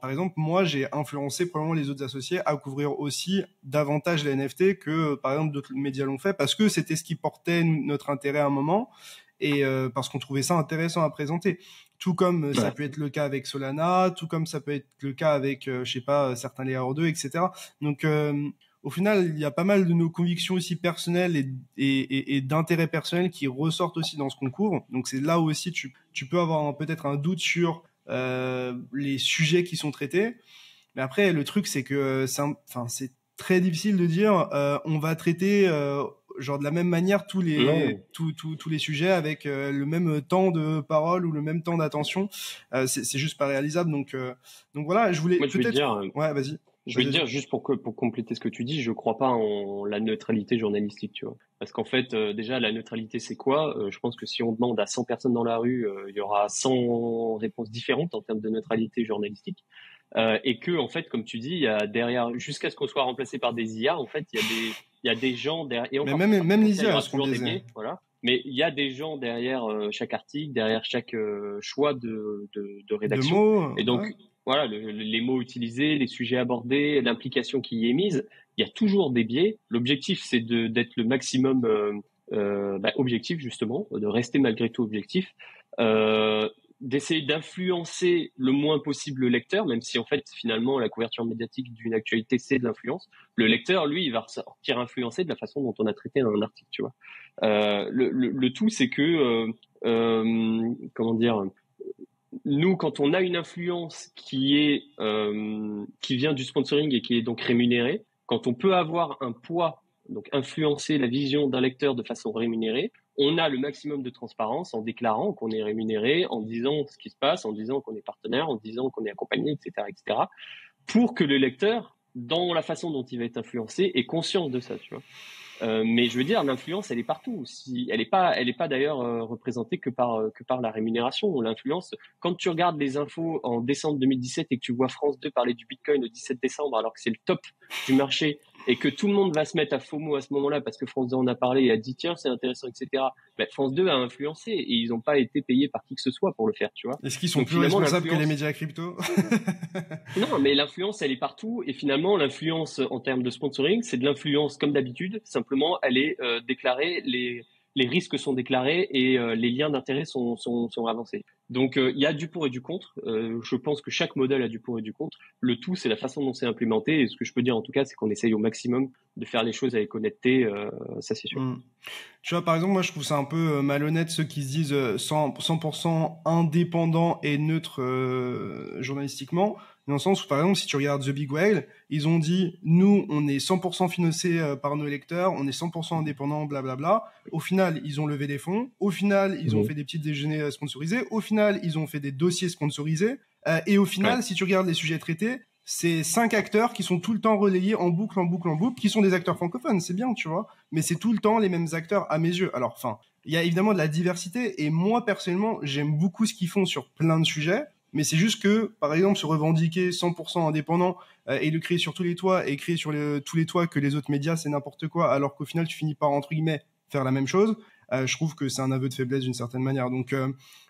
par exemple, moi, j'ai influencé probablement les autres associés à couvrir aussi davantage les NFT que, par exemple, d'autres médias l'ont fait, parce que c'était ce qui portait notre intérêt à un moment, et parce qu'on trouvait ça intéressant à présenter. Tout comme ça peut être le cas avec Solana, tout comme ça peut être le cas avec, je sais pas, certains Layer 2, etc. Donc, au final, il y a pas mal de nos convictions aussi personnelles et d'intérêts personnels qui ressortent aussi dans ce qu'on couvre. Donc, c'est là où aussi tu peux avoir peut-être un doute sur les sujets qui sont traités, mais après le truc c'est que c'est très difficile de dire on va traiter genre de la même manière tous les sujets avec le même temps de parole ou le même temps d'attention. C'est juste pas réalisable, donc voilà, je voulais ouais, vas-y. Je vais te dire, juste pour compléter ce que tu dis, je crois pas en la neutralité journalistique, tu vois. Parce qu'en fait, déjà, la neutralité, c'est quoi? Je pense que si on demande à 100 personnes dans la rue, il y aura 100 réponses différentes en termes de neutralité journalistique. Et que, en fait, comme tu dis, il y a derrière, jusqu'à ce qu'on soit remplacé par des IA, en fait, il y a des gens derrière. Et encore, même les IA seront biaisés. Voilà. Mais il y a des gens derrière chaque article, derrière chaque choix de rédaction. De mots, et donc, voilà, les mots utilisés, les sujets abordés, l'implication qui y est mise, il y a toujours des biais. L'objectif, c'est d'être le maximum objectif, justement, de rester malgré tout objectif, d'essayer d'influencer le moins possible le lecteur, même si en fait, finalement, la couverture médiatique d'une actualité, c'est de l'influence. Le lecteur, lui, il va ressortir influencé de la façon dont on a traité un article, tu vois. Le tout, c'est que, comment dire... Nous, quand on a une influence qui vient du sponsoring et qui est donc rémunérée, quand on peut avoir un poids, donc influencer la vision d'un lecteur de façon rémunérée, on a le maximum de transparence en déclarant qu'on est rémunéré, en disant ce qui se passe, en disant qu'on est partenaire, en disant qu'on est accompagné, etc., pour que le lecteur, dans la façon dont il va être influencé, ait conscience de ça, tu vois. Mais je veux dire, l'influence, elle est partout. Elle est pas d'ailleurs représentée que par la rémunération. L'influence, quand tu regardes les infos en décembre 2017 et que tu vois France 2 parler du Bitcoin au 17 décembre, alors que c'est le top du marché et que tout le monde va se mettre à FOMO à ce moment-là parce que France 2 en a parlé et a dit tiens, c'est intéressant, etc. Ben, France 2 a influencé et ils n'ont pas été payés par qui que ce soit pour le faire, tu vois. Est-ce qu'ils sont plus responsables que les médias crypto? Non, mais l'influence, elle est partout et finalement, l'influence en termes de sponsoring, c'est de l'influence comme d'habitude. Simplement, elle est déclarée. les risques sont déclarés et les liens d'intérêt sont avancés. Donc, il y a du pour et du contre. Je pense que chaque modèle a du pour et du contre. Le tout, c'est la façon dont c'est implémenté. Et ce que je peux dire, en tout cas, c'est qu'on essaye au maximum de faire les choses avec honnêteté. Ça, c'est sûr. Tu vois, par exemple, moi, je trouve ça un peu malhonnête ceux qui se disent 100% indépendants et neutres journalistiquement. Dans le sens où, par exemple, si tu regardes The Big Whale, ils ont dit, nous, on est 100% financé par nos lecteurs, on est 100% indépendants, blablabla. Au final, ils ont levé des fonds. Au final, ils ont fait des petits déjeuners sponsorisés. Au final, ils ont fait des dossiers sponsorisés. Et au final, si tu regardes les sujets traités, c'est 5 acteurs qui sont tout le temps relayés en boucle, qui sont des acteurs francophones, c'est bien, tu vois. Mais c'est tout le temps les mêmes acteurs à mes yeux. Alors, enfin, il y a évidemment de la diversité. Et moi, personnellement, j'aime beaucoup ce qu'ils font sur plein de sujets. Mais c'est juste que, par exemple, se revendiquer 100% indépendant et le crier sur tous les toits et crier sur tous les toits que les autres médias, c'est n'importe quoi, alors qu'au final, tu finis par, entre guillemets, faire la même chose, je trouve que c'est un aveu de faiblesse d'une certaine manière. Donc,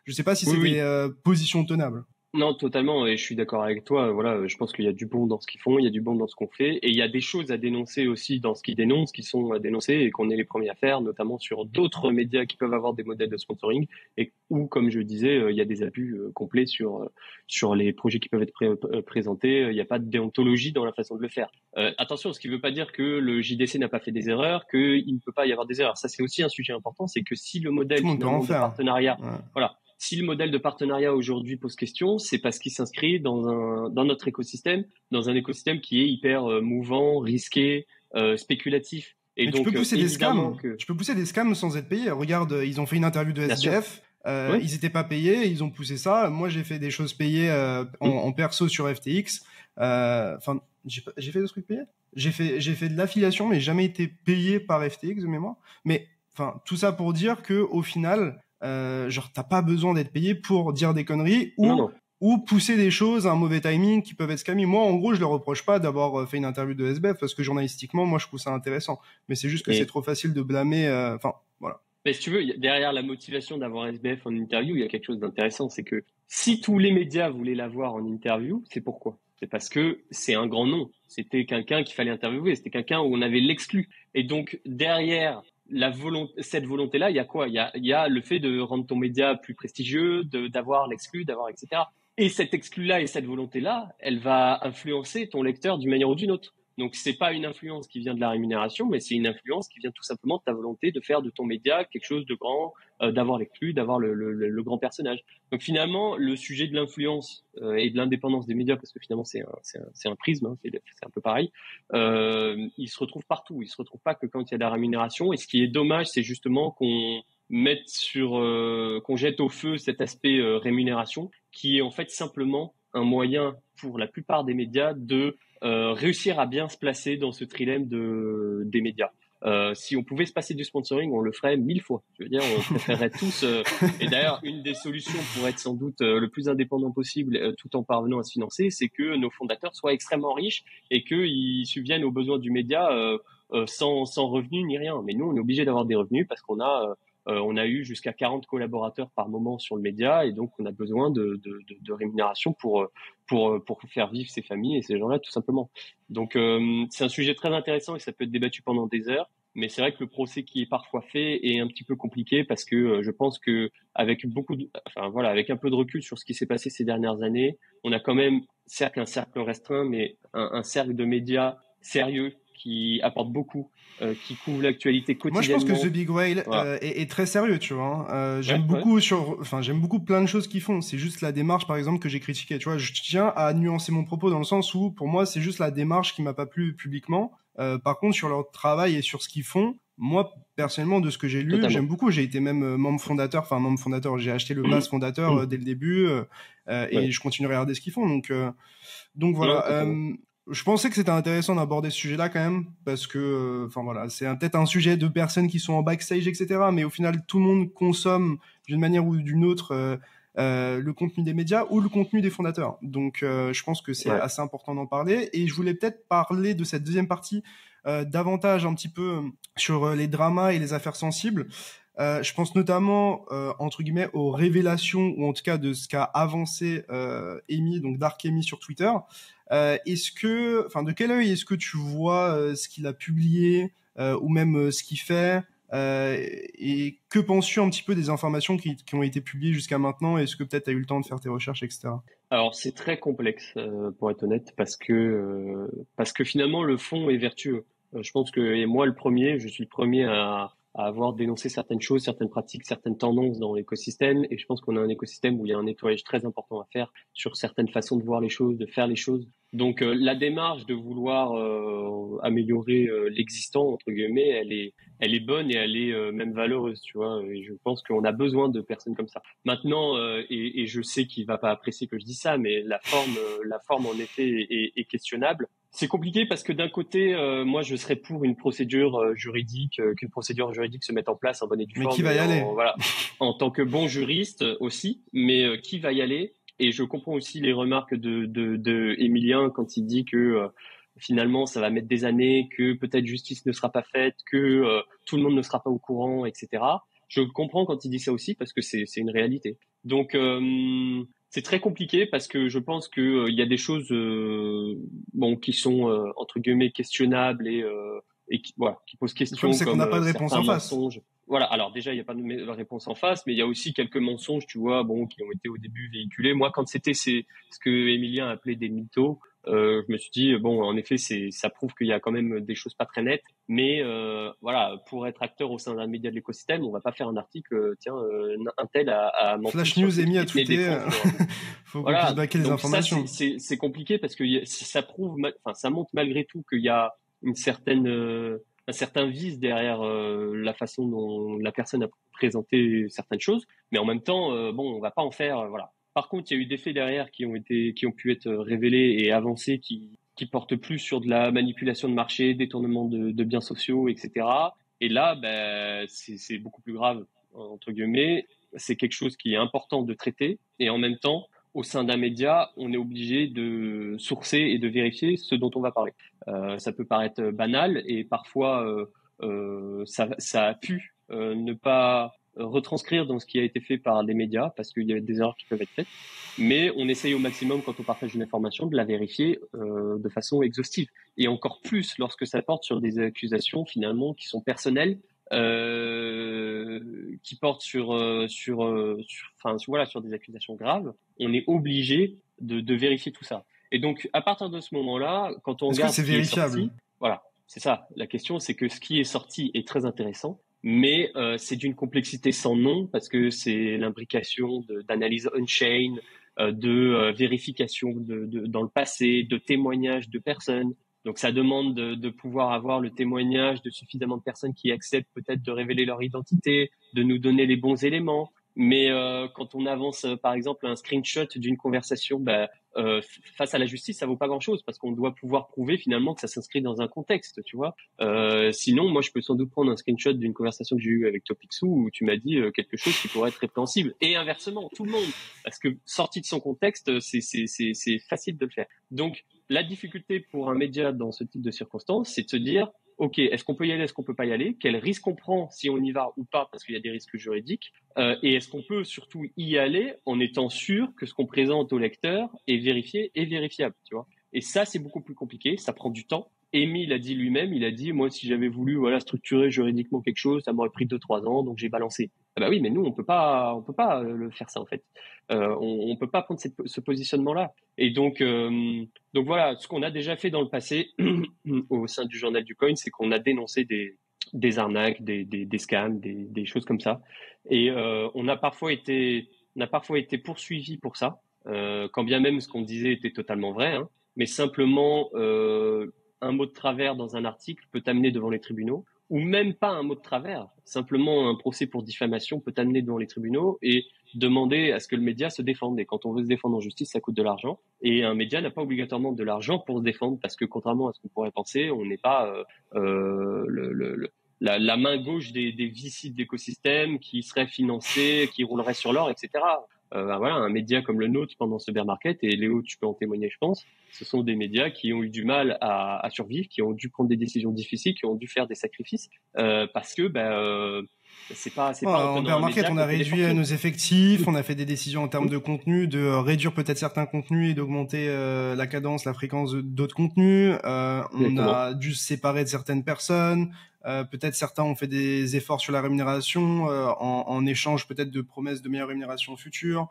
je sais pas si c'est des positions tenables. Non, totalement, et je suis d'accord avec toi. Voilà, je pense qu'il y a du bon dans ce qu'ils font, il y a du bon dans ce qu'on fait, et il y a des choses à dénoncer aussi dans ce qu'ils dénoncent, qui sont à dénoncer et qu'on est les premiers à faire, notamment sur d'autres médias qui peuvent avoir des modèles de sponsoring et où, comme je disais, il y a des abus complets sur les projets qui peuvent être présentés. Il n'y a pas de déontologie dans la façon de le faire. Attention, ce qui ne veut pas dire que le JDC n'a pas fait des erreurs, qu'il ne peut pas y avoir des erreurs. Ça, c'est aussi un sujet important, c'est que si le modèle de partenariat, voilà. Si le modèle de partenariat aujourd'hui pose question, c'est parce qu'il s'inscrit dans notre écosystème, dans un écosystème qui est hyper mouvant, risqué, spéculatif. Et mais donc, tu peux pousser des scams. Tu peux pousser des scams sans être payé. Regarde, ils ont fait une interview de SBF. Ils étaient pas payés, ils ont poussé ça. Moi, j'ai fait des choses payées en perso sur FTX. Enfin, j'ai fait des trucs payés. J'ai fait de l'affiliation, mais jamais été payé par FTX de mémoire. Mais enfin, tout ça pour dire que au final, genre t'as pas besoin d'être payé pour dire des conneries ou pousser des choses à un mauvais timing qui peuvent être scammy. Moi, en gros, je leur reproche pas d'avoir fait une interview de SBF parce que journalistiquement, moi, je trouve ça intéressant. Mais c'est juste que c'est trop facile de blâmer. Enfin, voilà. Mais si tu veux, derrière la motivation d'avoir SBF en interview, il y a quelque chose d'intéressant. C'est que si tous les médias voulaient l'avoir en interview, c'est pourquoi? C'est parce que c'est un grand nom. C'était quelqu'un qu'il fallait interviewer. C'était quelqu'un où on avait l'exclu. Et donc, derrière cette volonté-là, il y a quoi? Il y a le fait de rendre ton média plus prestigieux, d'avoir l'exclu, d'avoir etc. Et cet exclu-là et cette volonté-là, elle va influencer ton lecteur d'une manière ou d'une autre. Donc, c'est pas une influence qui vient de la rémunération, mais c'est une influence qui vient tout simplement de ta volonté de faire de ton média quelque chose de grand, d'avoir l'exclu, d'avoir le grand personnage. Donc, finalement, le sujet de l'influence et de l'indépendance des médias, parce que finalement, c'est un prisme, hein, c'est un peu pareil, il se retrouve partout. Il se retrouve pas que quand il y a de la rémunération. Et ce qui est dommage, c'est justement qu'on qu'on jette au feu cet aspect rémunération, qui est en fait simplement un moyen pour la plupart des médias de réussir à bien se placer dans ce trilemme des médias. Si on pouvait se passer du sponsoring, on le ferait 1000 fois. Je veux dire, on préférerait tous. Et d'ailleurs, une des solutions pour être sans doute le plus indépendant possible, tout en parvenant à se financer, c'est que nos fondateurs soient extrêmement riches et qu'ils subviennent aux besoins du média sans revenus ni rien. Mais nous, on est obligé d'avoir des revenus parce qu'on a eu jusqu'à 40 collaborateurs par moment sur le média et donc on a besoin de rémunération pour faire vivre ces familles et ces gens-là tout simplement. Donc c'est un sujet très intéressant et ça peut être débattu pendant des heures, mais c'est vrai que le procès qui est parfois fait est un petit peu compliqué parce que je pense que avec avec un peu de recul sur ce qui s'est passé ces dernières années, on a quand même certes un cercle restreint, mais un cercle de médias sérieux qui apporte beaucoup, qui couvre l'actualité quotidiennement. Moi, je pense que The Big Whale est très sérieux, tu vois. J'aime beaucoup plein de choses qu'ils font. C'est juste la démarche, par exemple, que j'ai critiquée. Tu vois, je tiens à nuancer mon propos dans le sens où, pour moi, c'est juste la démarche qui m'a pas plu publiquement. Par contre, sur leur travail et sur ce qu'ils font, moi, personnellement, de ce que j'ai lu, j'aime beaucoup. J'ai été même membre fondateur. J'ai acheté le pass fondateur dès le début et je continuerai à regarder ce qu'ils font. Donc voilà. Je pensais que c'était intéressant d'aborder ce sujet-là quand même parce que, c'est peut-être un sujet de personnes qui sont en backstage, etc. Mais au final, tout le monde consomme d'une manière ou d'une autre le contenu des médias ou le contenu des fondateurs. Donc, je pense que c'est assez important d'en parler. Et je voulais peut-être parler de cette deuxième partie davantage un petit peu sur les dramas et les affaires sensibles. Je pense notamment entre guillemets aux révélations ou en tout cas de ce qu'a avancé Amy, donc Dark Amy sur Twitter. De quel œil est-ce que tu vois ce qu'il a publié ou même ce qu'il fait Et que penses-tu un petit peu des informations qui ont été publiées jusqu'à maintenant? Est-ce que peut-être tu as eu le temps de faire tes recherches, etc.? Alors c'est très complexe, pour être honnête, parce que finalement le fond est vertueux. Je pense que, et moi je suis le premier à avoir dénoncé certaines choses, certaines pratiques, certaines tendances dans l'écosystème, et je pense qu'on a un écosystème où il y a un nettoyage très important à faire sur certaines façons de voir les choses, de faire les choses. Donc la démarche de vouloir améliorer l'existant entre guillemets, elle est bonne et elle est même valeureuse, tu vois. Et je pense qu'on a besoin de personnes comme ça. Maintenant, et je sais qu'il va pas apprécier que je dise ça, mais la forme en effet est questionnable. C'est compliqué parce que d'un côté, moi, je serais pour une procédure juridique, qu'une procédure juridique se mette en place en bonne et due forme. Mais qui va y aller? Voilà, en tant que bon juriste aussi, mais qui va y aller? Et je comprends aussi les remarques de Emilien quand il dit que finalement, ça va mettre des années, que peut-être justice ne sera pas faite, que tout le monde ne sera pas au courant, etc. Je comprends quand il dit ça aussi parce que c'est une réalité. Donc c'est très compliqué parce que je pense que il y a des choses qui sont entre guillemets questionnables et qui posent question. Le problème, c'est qu'on n'a pas de réponse en face. Mensonges. Voilà. Alors déjà, il n'y a pas de réponse en face, mais il y a aussi quelques mensonges, tu vois, qui ont été au début véhiculés. Moi, quand c'était ce que Emilien appelait des mythos, je me suis dit en effet, ça prouve qu'il y a quand même des choses pas très nettes. Mais voilà, pour être acteur au sein d'un média de l'écosystème, on va pas faire un article. Un tel a menti. Flash News est mis à tweeter. Faut qu'on puisse baquer les informations. C'est compliqué parce que ça prouve, ça montre malgré tout qu'il y a un certain vice derrière la façon dont la personne a présenté certaines choses, mais en même temps, on va pas en faire, voilà. Par contre, il y a eu des faits derrière qui ont pu être révélés et avancés qui portent plus sur de la manipulation de marché, détournement de biens sociaux, etc. Et là, c'est beaucoup plus grave, entre guillemets. C'est quelque chose qui est important de traiter et en même temps, au sein d'un média, on est obligé de sourcer et de vérifier ce dont on va parler. Ça peut paraître banal et parfois ça a pu ne pas retranscrire dans ce qui a été fait par les médias parce qu'il y a des erreurs qui peuvent être faites. Mais on essaye au maximum quand on partage une information de la vérifier de façon exhaustive. Et encore plus lorsque ça porte sur des accusations finalement qui sont personnelles, qui portent sur des accusations graves, on est obligé de vérifier tout ça. Et donc, à partir de ce moment-là, quand on regarde ce qui est sorti, voilà, c'est ça. La question, c'est que ce qui est sorti est très intéressant, mais c'est d'une complexité sans nom parce que c'est l'imbrication d'analyse on-chain, de vérification dans le passé, de témoignages de personnes. Donc, ça demande de pouvoir avoir le témoignage de suffisamment de personnes qui acceptent peut-être de révéler leur identité, de nous donner les bons éléments. Mais quand on avance, par exemple, un screenshot d'une conversation, face à la justice, ça vaut pas grand-chose parce qu'on doit pouvoir prouver finalement que ça s'inscrit dans un contexte, tu vois. Sinon, moi, je peux sans doute prendre un screenshot d'une conversation que j'ai eue avec Topixou où tu m'as dit quelque chose qui pourrait être répréhensible. Et inversement, tout le monde, parce que sorti de son contexte, c'est facile de le faire. Donc, la difficulté pour un média dans ce type de circonstances, c'est de se dire, OK, est-ce qu'on peut y aller, est-ce qu'on peut pas y aller? Quel risque on prend si on y va ou pas, parce qu'il y a des risques juridiques? Et est-ce qu'on peut surtout y aller en étant sûr que ce qu'on présente au lecteur est vérifié et vérifiable, tu vois? Et ça, c'est beaucoup plus compliqué, ça prend du temps. Émile a dit lui-même, il a dit, moi, si j'avais voulu, structurer juridiquement quelque chose, ça m'aurait pris 2-3 ans, donc j'ai balancé. Ah bah oui, mais nous, on peut pas le faire ça, en fait. On peut pas prendre ce positionnement-là. Et donc voilà, ce qu'on a déjà fait dans le passé, au sein du Journal du Coin, c'est qu'on a dénoncé des arnaques, des scams, des choses comme ça. Et, on a parfois été poursuivis pour ça, quand bien même ce qu'on disait était totalement vrai, hein, mais simplement, un mot de travers dans un article peut t'amener devant les tribunaux, ou même pas un mot de travers, simplement un procès pour diffamation peut t'amener devant les tribunaux et demander à ce que le média se défende. Et quand on veut se défendre en justice, ça coûte de l'argent. Et un média n'a pas obligatoirement de l'argent pour se défendre, parce que contrairement à ce qu'on pourrait penser, on n'est pas la main gauche des VC de l'écosystème qui serait financé, qui roulerait sur l'or, etc. Voilà, un média comme le nôtre pendant ce bear market, et Léo, tu peux en témoigner, je pense, ce sont des médias qui ont eu du mal à survivre, qui ont dû prendre des décisions difficiles, qui ont dû faire des sacrifices, parce que c'est pas en bear market, on a réduit nos effectifs, on a fait des décisions en termes de contenu, de réduire peut-être certains contenus et d'augmenter la cadence, la fréquence d'autres contenus. On a dû se séparer de certaines personnes. Peut-être certains ont fait des efforts sur la rémunération en échange peut-être de promesses de meilleure rémunération future,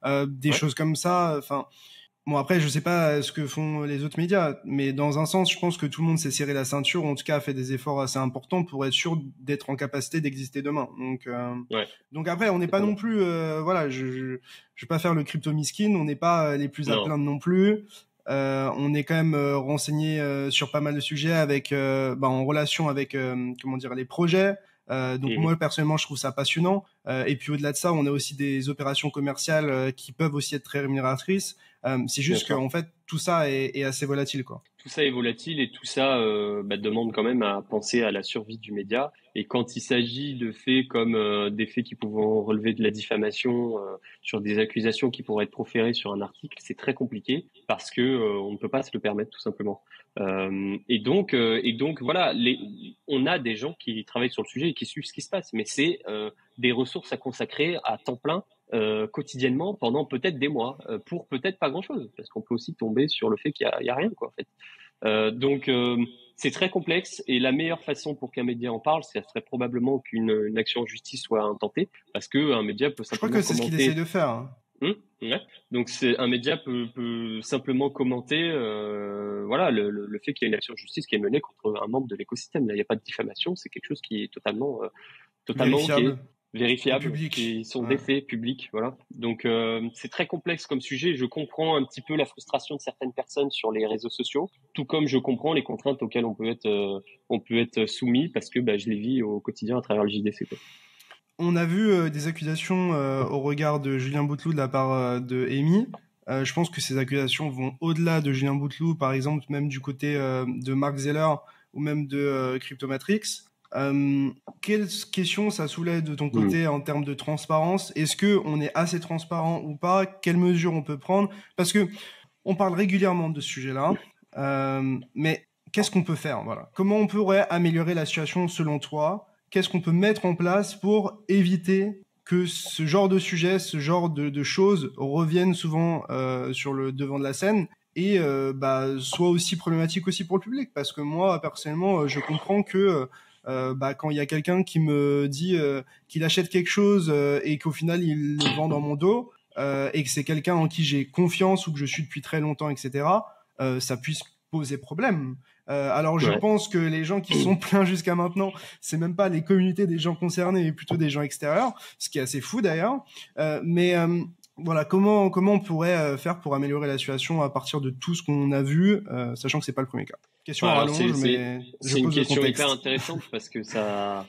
des choses comme ça. Enfin, bon, après, je sais pas ce que font les autres médias, mais dans un sens, je pense que tout le monde s'est serré la ceinture, ou en tout cas a fait des efforts assez importants pour être sûr d'être en capacité d'exister demain. Donc après, on n'est pas non plus, voilà, je vais pas faire le crypto miskin, on n'est pas les plus à plaindre non plus. On est quand même renseigné sur pas mal de sujets avec, en relation avec, comment dire, les projets. Donc moi personnellement je trouve ça passionnant, et puis au-delà de ça on a aussi des opérations commerciales qui peuvent aussi être très rémunératrices. C'est juste qu'en fait tout ça est assez volatile, quoi. Tout ça est volatile et tout ça demande quand même à penser à la survie du média. Et quand il s'agit de faits comme des faits qui pourront relever de la diffamation sur des accusations qui pourraient être proférées sur un article, c'est très compliqué parce que on ne peut pas se le permettre tout simplement. Et donc voilà, on a des gens qui travaillent sur le sujet et qui suivent ce qui se passe, mais c'est des ressources à consacrer à temps plein quotidiennement pendant peut-être des mois pour peut-être pas grand-chose, parce qu'on peut aussi tomber sur le fait qu'il y a rien, quoi, en fait. Donc c'est très complexe, et la meilleure façon pour qu'un média en parle, ça serait probablement qu'une action en justice soit intentée, parce que un média peut simplement commenter. Je crois que c'est ce qu'il essaie de faire. Hein. Ouais. Donc un média peut simplement commenter voilà le fait qu'il y a une action en justice qui est menée contre un membre de l'écosystème. Là, il n'y a pas de diffamation, c'est quelque chose qui est totalement vérifiable, qui sont des faits publics, voilà. Donc c'est très complexe comme sujet. Je comprends un petit peu la frustration de certaines personnes sur les réseaux sociaux, tout comme je comprends les contraintes auxquelles on peut être soumis, parce que je les vis au quotidien à travers le JDC, quoi. On a vu des accusations au regard de Julien Bouteloup de la part de Amy. Je pense que ces accusations vont au-delà de Julien Bouteloup, par exemple, même du côté de Mark Zeller ou même de Cryptomatrix. Quelle question ça soulève de ton côté en termes de transparence? Est-ce que on est assez transparent ou pas? Quelles mesures on peut prendre? Parce que on parle régulièrement de ce sujet-là, mais qu'est-ce qu'on peut faire? Voilà. Comment on pourrait améliorer la situation selon toi? Qu'est-ce qu'on peut mettre en place pour éviter que ce genre de sujet, ce genre de choses reviennent souvent sur le devant de la scène et soit aussi problématique aussi pour le public? Parce que moi, personnellement, je comprends que quand il y a quelqu'un qui me dit qu'il achète quelque chose et qu'au final il le vend dans mon dos et que c'est quelqu'un en qui j'ai confiance ou que je suis depuis très longtemps, etc., ça puisse poser problème. Alors je pense que les gens qui sont plaints jusqu'à maintenant, c'est même pas les communautés des gens concernés, mais plutôt des gens extérieurs, ce qui est assez fou d'ailleurs. Voilà, comment on pourrait faire pour améliorer la situation à partir de tout ce qu'on a vu, sachant que c'est pas le premier cas. Question à rallonge, mais c'est une question hyper intéressante parce que ça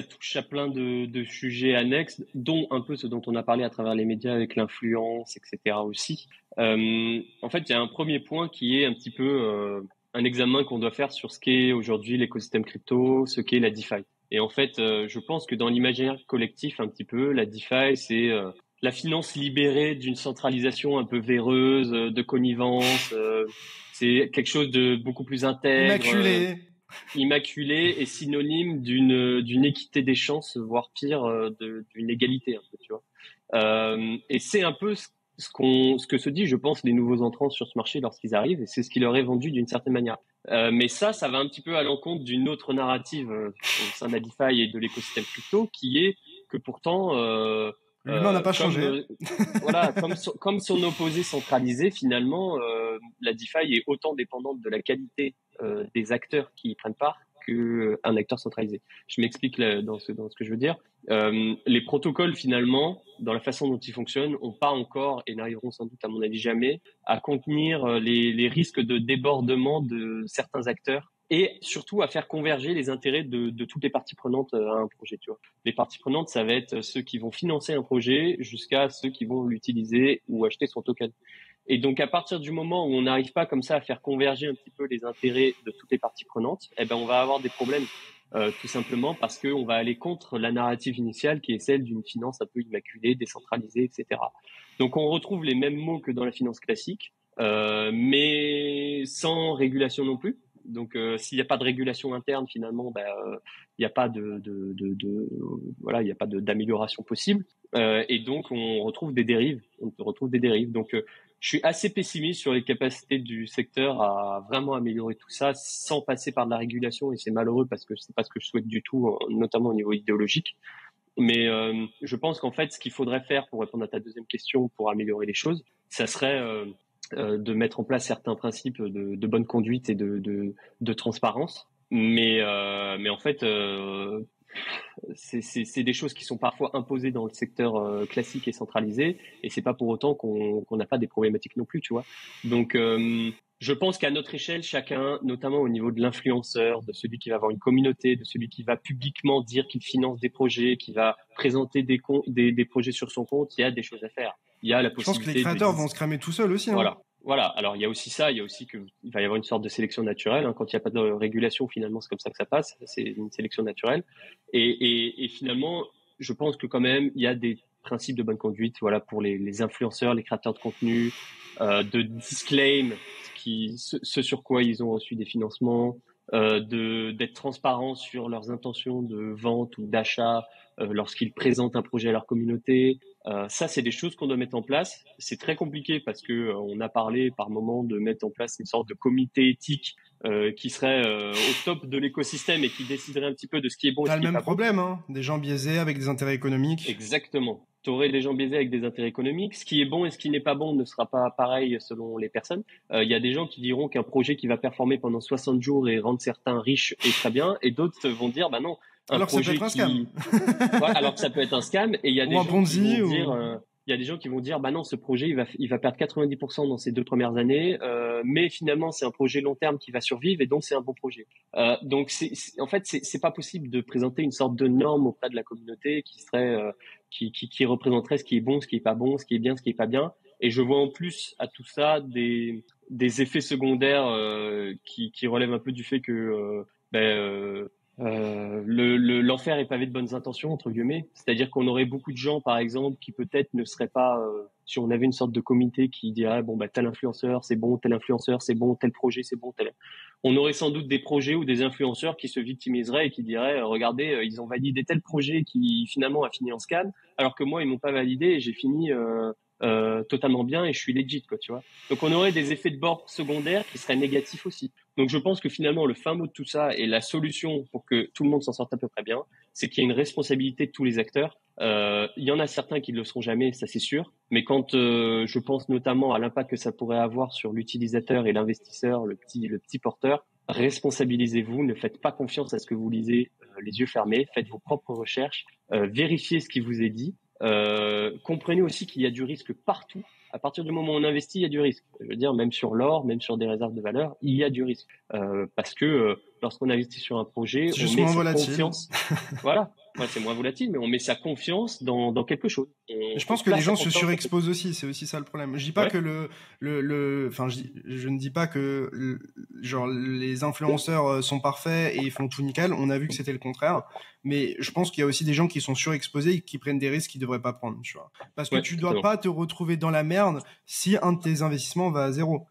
touche à plein de sujets annexes, dont un peu ce dont on a parlé à travers les médias avec l'influence, etc. aussi. En fait, il y a un premier point qui est un petit peu un examen qu'on doit faire sur ce qu'est aujourd'hui l'écosystème crypto, ce qu'est la DeFi. Et en fait, je pense que dans l'imaginaire collectif, un petit peu, la DeFi, c'est la finance libérée d'une centralisation un peu véreuse, de connivence. C'est quelque chose de beaucoup plus intègre, immaculé et synonyme d'une équité des chances, voire pire, d'une égalité, un peu, tu vois. Et c'est un peu ce que se dit, je pense, les nouveaux entrants sur ce marché lorsqu'ils arrivent, et c'est ce qui leur est vendu d'une certaine manière. Mais ça va un petit peu à l'encontre d'une autre narrative au sein de la DeFi et de l'écosystème crypto, qui est que pourtant l'humain n'a pas changé. Voilà, comme son opposé centralisé, finalement, la DeFi est autant dépendante de la qualité des acteurs qui y prennent part qu'un acteur centralisé. Je m'explique dans ce que je veux dire. Les protocoles, finalement, dans la façon dont ils fonctionnent, n'ont pas encore, et n'arriveront sans doute, à mon avis, jamais, à contenir les risques de débordement de certains acteurs, et surtout à faire converger les intérêts de toutes les parties prenantes à un projet, tu vois. Les parties prenantes, ça va être ceux qui vont financer un projet jusqu'à ceux qui vont l'utiliser ou acheter son token. Et donc, à partir du moment où on n'arrive pas comme ça à faire converger un petit peu les intérêts de toutes les parties prenantes, on va avoir des problèmes, tout simplement parce que on va aller contre la narrative initiale qui est celle d'une finance un peu immaculée, décentralisée, etc. Donc, on retrouve les mêmes mots que dans la finance classique, mais sans régulation non plus. Donc, s'il n'y a pas de régulation interne, finalement, il n'y a pas voilà, il n'y a pas d'amélioration possible. Et donc, on retrouve des dérives. Donc, je suis assez pessimiste sur les capacités du secteur à vraiment améliorer tout ça sans passer par de la régulation. Et c'est malheureux parce que c'est pas ce que je souhaite du tout, notamment au niveau idéologique. Mais je pense qu'en fait, ce qu'il faudrait faire pour répondre à ta deuxième question, pour améliorer les choses, ça serait de mettre en place certains principes de bonne conduite et de transparence. Mais en fait, c'est des choses qui sont parfois imposées dans le secteur classique et centralisé, et c'est pas pour autant qu'on n'a pas des problématiques non plus, tu vois. Donc je pense qu'à notre échelle, chacun, notamment au niveau de l'influenceur, de celui qui va avoir une communauté, de celui qui va publiquement dire qu'il finance des projets, qui va présenter des projets sur son compte, il y a des choses à faire. Il y a la possibilité. Je pense que les créateurs vont se cramer tout seuls aussi. Hein. Voilà. Alors, il y a aussi ça. Il y a aussi qu'il va y avoir une sorte de sélection naturelle. Hein. Quand il n'y a pas de régulation, finalement, c'est comme ça que ça passe. C'est une sélection naturelle. Et finalement, je pense que quand même, il y a des principes de bonne conduite, voilà, pour les influenceurs, les créateurs de contenu, de disclaim ce sur quoi ils ont reçu des financements, d'être transparents sur leurs intentions de vente ou d'achat lorsqu'ils présentent un projet à leur communauté. Ça, c'est des choses qu'on doit mettre en place. C'est très compliqué parce que on a parlé par moment de mettre en place une sorte de comité éthique qui serait au top de l'écosystème et qui déciderait un petit peu de ce qui est bon et ce qui est pas bon. T'as le même problème, hein, des gens biaisés avec des intérêts économiques. Exactement. Tu aurais des gens biaisés avec des intérêts économiques. Ce qui est bon et ce qui n'est pas bon ne sera pas pareil selon les personnes. Il y a des gens qui diront qu'un projet qui va performer pendant 60 jours et rendre certains riches est très bien, et d'autres vont dire, bah non, alors projet que ça peut être un scam. Ouais, alors que ça peut être un scam. Et il y a des gens qui vont dire, il y a des gens qui vont dire, bah non, ce projet, il va perdre 90% dans ses 2 premières années, mais finalement, c'est un projet long terme qui va survivre et donc c'est un bon projet. Donc en fait, c'est pas possible de présenter une sorte de norme auprès de la communauté qui serait, qui représenterait ce qui est bon, ce qui est pas bon, ce qui est bien, ce qui est pas bien. Et je vois en plus à tout ça des effets secondaires qui relèvent un peu du fait que l'enfer est pavé de bonnes intentions, entre guillemets. C'est-à-dire qu'on aurait beaucoup de gens, par exemple, qui peut-être ne seraient pas, si on avait une sorte de comité qui dirait, bon, bah, tel influenceur, c'est bon, tel influenceur, c'est bon, tel projet, c'est bon, tel. On aurait sans doute des projets ou des influenceurs qui se victimiseraient et qui diraient, regardez, ils ont validé tel projet qui finalement a fini en scam, alors que moi, ils m'ont pas validé et j'ai fini, totalement bien et je suis legit, quoi, tu vois. Donc on aurait des effets de bord secondaires qui seraient négatifs aussi. Donc je pense que finalement le fin mot de tout ça et la solution pour que tout le monde s'en sorte à peu près bien, c'est qu'il y a une responsabilité de tous les acteurs. Il y en a certains qui ne le seront jamais, ça c'est sûr. Mais quand je pense notamment à l'impact que ça pourrait avoir sur l'utilisateur et l'investisseur, le petit porteur, responsabilisez-vous, ne faites pas confiance à ce que vous lisez les yeux fermés, faites vos propres recherches, vérifiez ce qui vous est dit. Comprenez aussi qu'il y a du risque partout. À partir du moment où on investit, il y a du risque. Je veux dire, même sur l'or, même sur des réserves de valeur, il y a du risque. Parce que lorsqu'on investit sur un projet, on met sa confiance. Voilà. Ouais, c'est moins volatile, mais on met sa confiance dans quelque chose. Je pense que les gens se surexposent aussi, c'est aussi ça le problème. Je dis pas que je ne dis pas que genre les influenceurs sont parfaits et ils font tout nickel. On a vu que c'était le contraire, mais je pense qu'il y a aussi des gens qui sont surexposés et qui prennent des risques qu'ils devraient pas prendre, tu vois. Parce que tu dois pas te retrouver dans la merde si un de tes investissements va à zéro.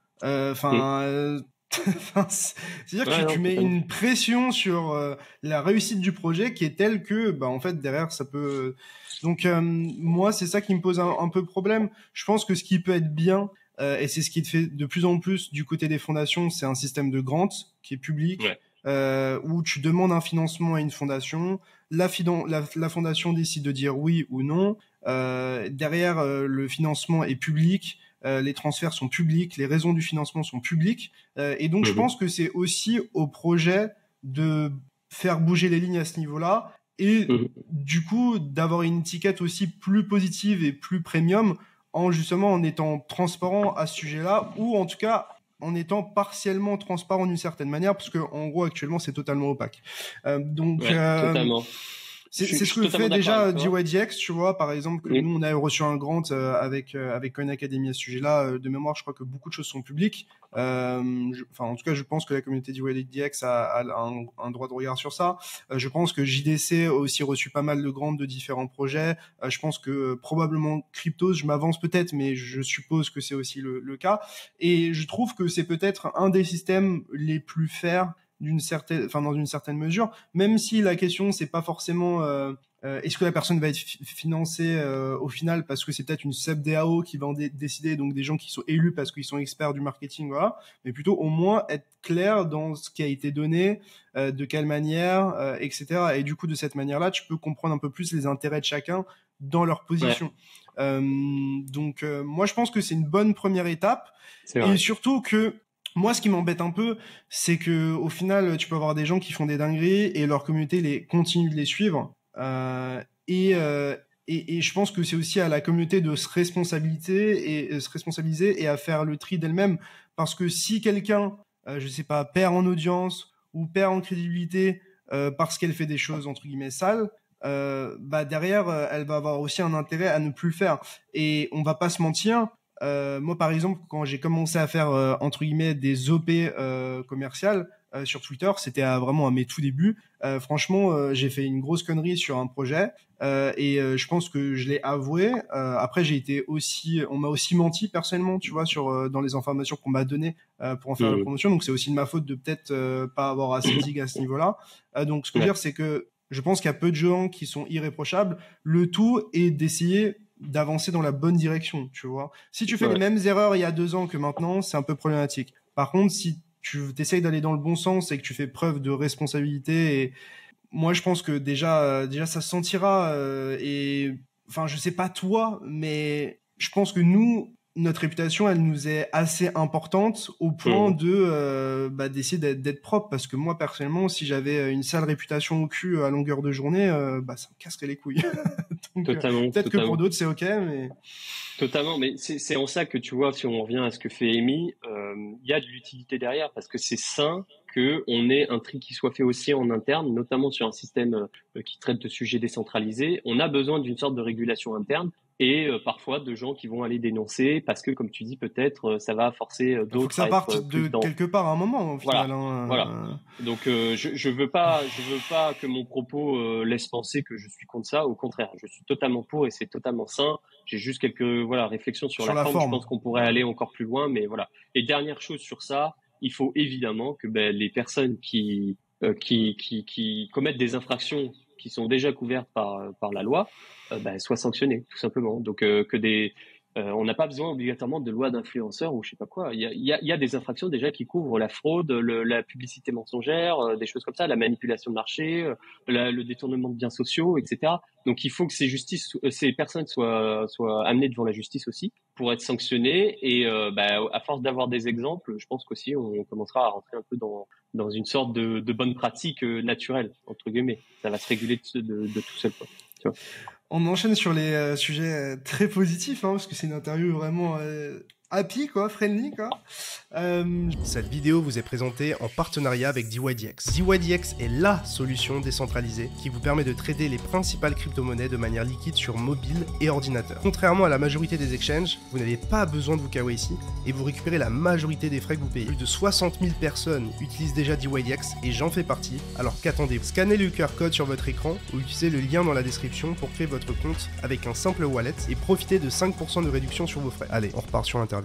C'est-à-dire que tu mets une pression sur la réussite du projet qui est telle que en fait derrière ça peut donc moi c'est ça qui me pose un peu problème. Je pense que ce qui peut être bien et c'est ce qui te fait de plus en plus du côté des fondations, c'est un système de grant qui est public où tu demandes un financement à une fondation, la fondation décide de dire oui ou non, derrière le financement est public. Les transferts sont publics, les raisons du financement sont publiques, et donc je pense que c'est aussi au projet de faire bouger les lignes à ce niveau-là, et du coup d'avoir une étiquette aussi plus positive et plus premium, en étant transparent à ce sujet-là, ou en tout cas en étant partiellement transparent d'une certaine manière, parce que en gros actuellement c'est totalement opaque. Totalement. C'est Je ce suis que totalement fait d'accord déjà avec toi. DYDX, tu vois, par exemple, que Oui. nous, on a reçu un grant avec Khan Academy à ce sujet-là. De mémoire, je crois que beaucoup de choses sont publiques. Enfin, en tout cas, je pense que la communauté DYDX a un droit de regard sur ça. Je pense que JDC a aussi reçu pas mal de grants de différents projets. Je pense que probablement Cryptos, je m'avance peut-être, mais je suppose que c'est aussi le cas. Et je trouve que c'est peut-être un des systèmes les plus fairs dans une certaine mesure, même si la question c'est pas forcément est-ce que la personne va être financée au final parce que c'est peut-être une sub DAO qui va en décider, donc des gens qui sont élus parce qu'ils sont experts du marketing, voilà, mais plutôt au moins être clair dans ce qui a été donné, de quelle manière, etc. Et du coup, de cette manière-là, tu peux comprendre un peu plus les intérêts de chacun dans leur position. Ouais. Donc, moi, je pense que c'est une bonne première étape, C'est et vrai. surtout que moi, ce qui m'embête un peu, c'est que au final, tu peux avoir des gens qui font des dingueries et leur communauté continue de les suivre. Et je pense que c'est aussi à la communauté de se responsabiliser et à faire le tri d'elle-même. Parce que si quelqu'un, je sais pas, perd en audience ou perd en crédibilité parce qu'elle fait des choses entre guillemets sales, bah derrière, elle va avoir aussi un intérêt à ne plus le faire. Et on va pas se mentir. Moi, par exemple, quand j'ai commencé à faire entre guillemets des OP commerciales sur Twitter, c'était vraiment à mes tout débuts. Franchement, j'ai fait une grosse connerie sur un projet et je pense que je l'ai avoué. Après, on m'a aussi menti personnellement, tu vois, sur dans les informations qu'on m'a données pour en faire la promotion. Donc, c'est aussi de ma faute de peut-être pas avoir assez dig à ce niveau-là. Donc, ce que je veux dire, c'est que je pense qu'il y a peu de gens qui sont irréprochables. Le tout est d'essayer d'avancer dans la bonne direction, tu vois. Si tu fais les mêmes erreurs il y a 2 ans que maintenant, c'est un peu problématique. Par contre, si tu essayes d'aller dans le bon sens et que tu fais preuve de responsabilité, et moi je pense que déjà ça se sentira. Et enfin, je sais pas toi, mais je pense que nous, notre réputation, elle nous est assez importante au point de d'essayer d'être propre. Parce que moi personnellement, si j'avais une sale réputation au cul à longueur de journée, ça me casserait les couilles. Donc peut-être que pour d'autres c'est ok, mais Totalement, mais c'est en ça que tu vois, si on revient à ce que fait Amy, il y a de l'utilité derrière parce que c'est sain que on ait un tri qui soit fait aussi en interne, notamment sur un système qui traite de sujets décentralisés. On a besoin d'une sorte de régulation interne et parfois de gens qui vont aller dénoncer parce que, comme tu dis, peut-être ça va forcer faut que d'autres ça à parte être de plus dans. quelque part à un moment au final. Voilà, voilà. Donc je veux pas que mon propos laisse penser que je suis contre ça. Au contraire, je suis totalement pour et c'est totalement sain. J'ai juste quelques réflexions sur sur la la forme. Je forme. pense qu'on pourrait aller encore plus loin, mais voilà. Et dernière chose sur ça, il faut évidemment que les personnes qui commettent des infractions qui sont déjà couvertes par la loi soient sanctionnées, tout simplement. Donc on n'a pas besoin obligatoirement de loi d'influenceur ou je sais pas quoi. Il y a des infractions déjà qui couvrent la fraude, la publicité mensongère, des choses comme ça, la manipulation de marché, le détournement de biens sociaux, etc. Donc il faut que ces personnes soient amenées devant la justice aussi pour être sanctionnées. Et à force d'avoir des exemples, je pense qu'aussi on commencera à rentrer un peu dans une sorte de bonne pratique naturelle entre guillemets. Ça va se réguler de tout seul, quoi. Tu vois. On enchaîne sur les sujets très positifs, hein, parce que c'est une interview vraiment happy, quoi, friendly, quoi. Cette vidéo vous est présentée en partenariat avec DYDX. DYDX est LA solution décentralisée qui vous permet de trader les principales crypto-monnaies de manière liquide sur mobile et ordinateur. Contrairement à la majorité des exchanges, vous n'avez pas besoin de vous KYC et vous récupérez la majorité des frais que vous payez. Plus de 60 000 personnes utilisent déjà DYDX et j'en fais partie, alors qu'attendez-vous? Scannez le QR code sur votre écran ou utilisez le lien dans la description pour créer votre compte avec un simple wallet et profitez de 5% de réduction sur vos frais. Allez, on repart sur l'interview.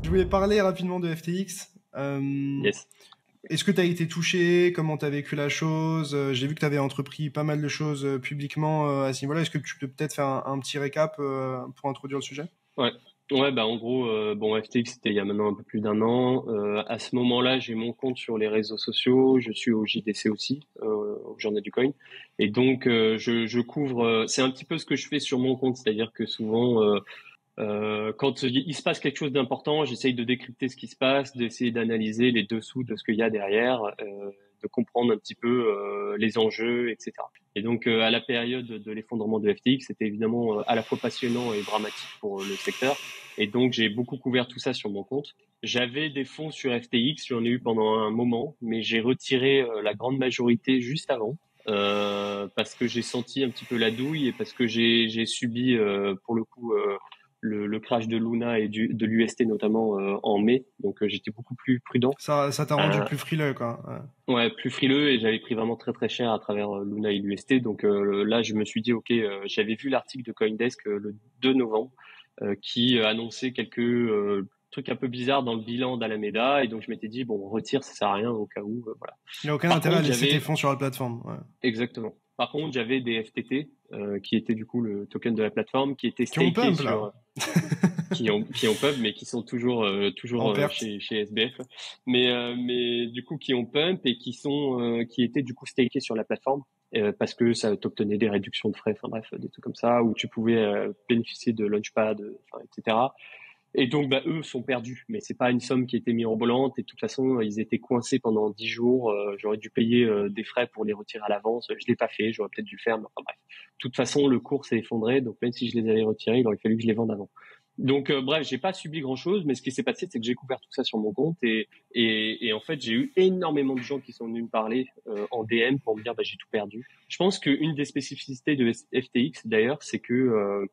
Je voulais parler rapidement de FTX. Yes. Est-ce que tu as été touché? Comment tu as vécu la chose? J'ai vu que tu avais entrepris pas mal de choses publiquement à ce niveau-là. Est-ce que tu peux peut-être faire un petit récap pour introduire le sujet? Ouais. Ouais, en gros, FTX, c'était il y a maintenant un peu plus d'1 an. À ce moment-là, j'ai mon compte sur les réseaux sociaux. Je suis au JDC aussi, au Journée du Coin. Et donc, je couvre... c'est un petit peu ce que je fais sur mon compte. C'est-à-dire que souvent... quand il se passe quelque chose d'important, j'essaye de décrypter ce qui se passe, d'essayer d'analyser les dessous de ce qu'il y a derrière, de comprendre un petit peu les enjeux, etc. Et donc à la période de l'effondrement de FTX, c'était évidemment à la fois passionnant et dramatique pour le secteur. Et donc j'ai beaucoup couvert tout ça sur mon compte. J'avais des fonds sur FTX, j'en ai eu pendant un moment, mais j'ai retiré la grande majorité juste avant. parce que j'ai senti un petit peu la douille et parce que j'ai subi pour le coup le crash de Luna et de l'UST notamment en mai, donc j'étais beaucoup plus prudent. Ça t'a rendu plus frileux, quoi. Ouais, plus frileux, et j'avais pris vraiment très très cher à travers Luna et l'UST. Donc là, je me suis dit, ok, j'avais vu l'article de CoinDesk le 2 novembre qui annonçait quelques trucs un peu bizarres dans le bilan d'Alameda, et donc je m'étais dit, bon, on retire, ça sert à rien au cas où, voilà. Il n'y a aucun intérêt à laisser tes fonds sur la plateforme. Ouais. Exactement. Par contre, j'avais des FTT, qui étaient du coup le token de la plateforme, qui étaient stakés sur... qui ont pump, mais qui sont toujours chez SBF, mais du coup qui ont pump et qui étaient du coup stakés sur la plateforme parce que ça t'obtenait des réductions de frais, enfin bref, des trucs comme ça, où tu pouvais bénéficier de Launchpad, etc. Et donc eux sont perdus, mais c'est pas une somme qui a été mise en volante, et de toute façon ils étaient coincés pendant 10 jours. J'aurais dû payer des frais pour les retirer à l'avance, je l'ai pas fait, j'aurais peut-être dû le faire, mais enfin bref. De toute façon le cours s'est effondré, donc même si je les avais retirés, il aurait fallu que je les vende avant. Donc bref, j'ai pas subi grand chose, mais ce qui s'est passé, c'est que j'ai couvert tout ça sur mon compte, et en fait j'ai eu énormément de gens qui sont venus me parler en DM pour me dire j'ai tout perdu. Je pense qu'une des spécificités de FTX d'ailleurs, c'est que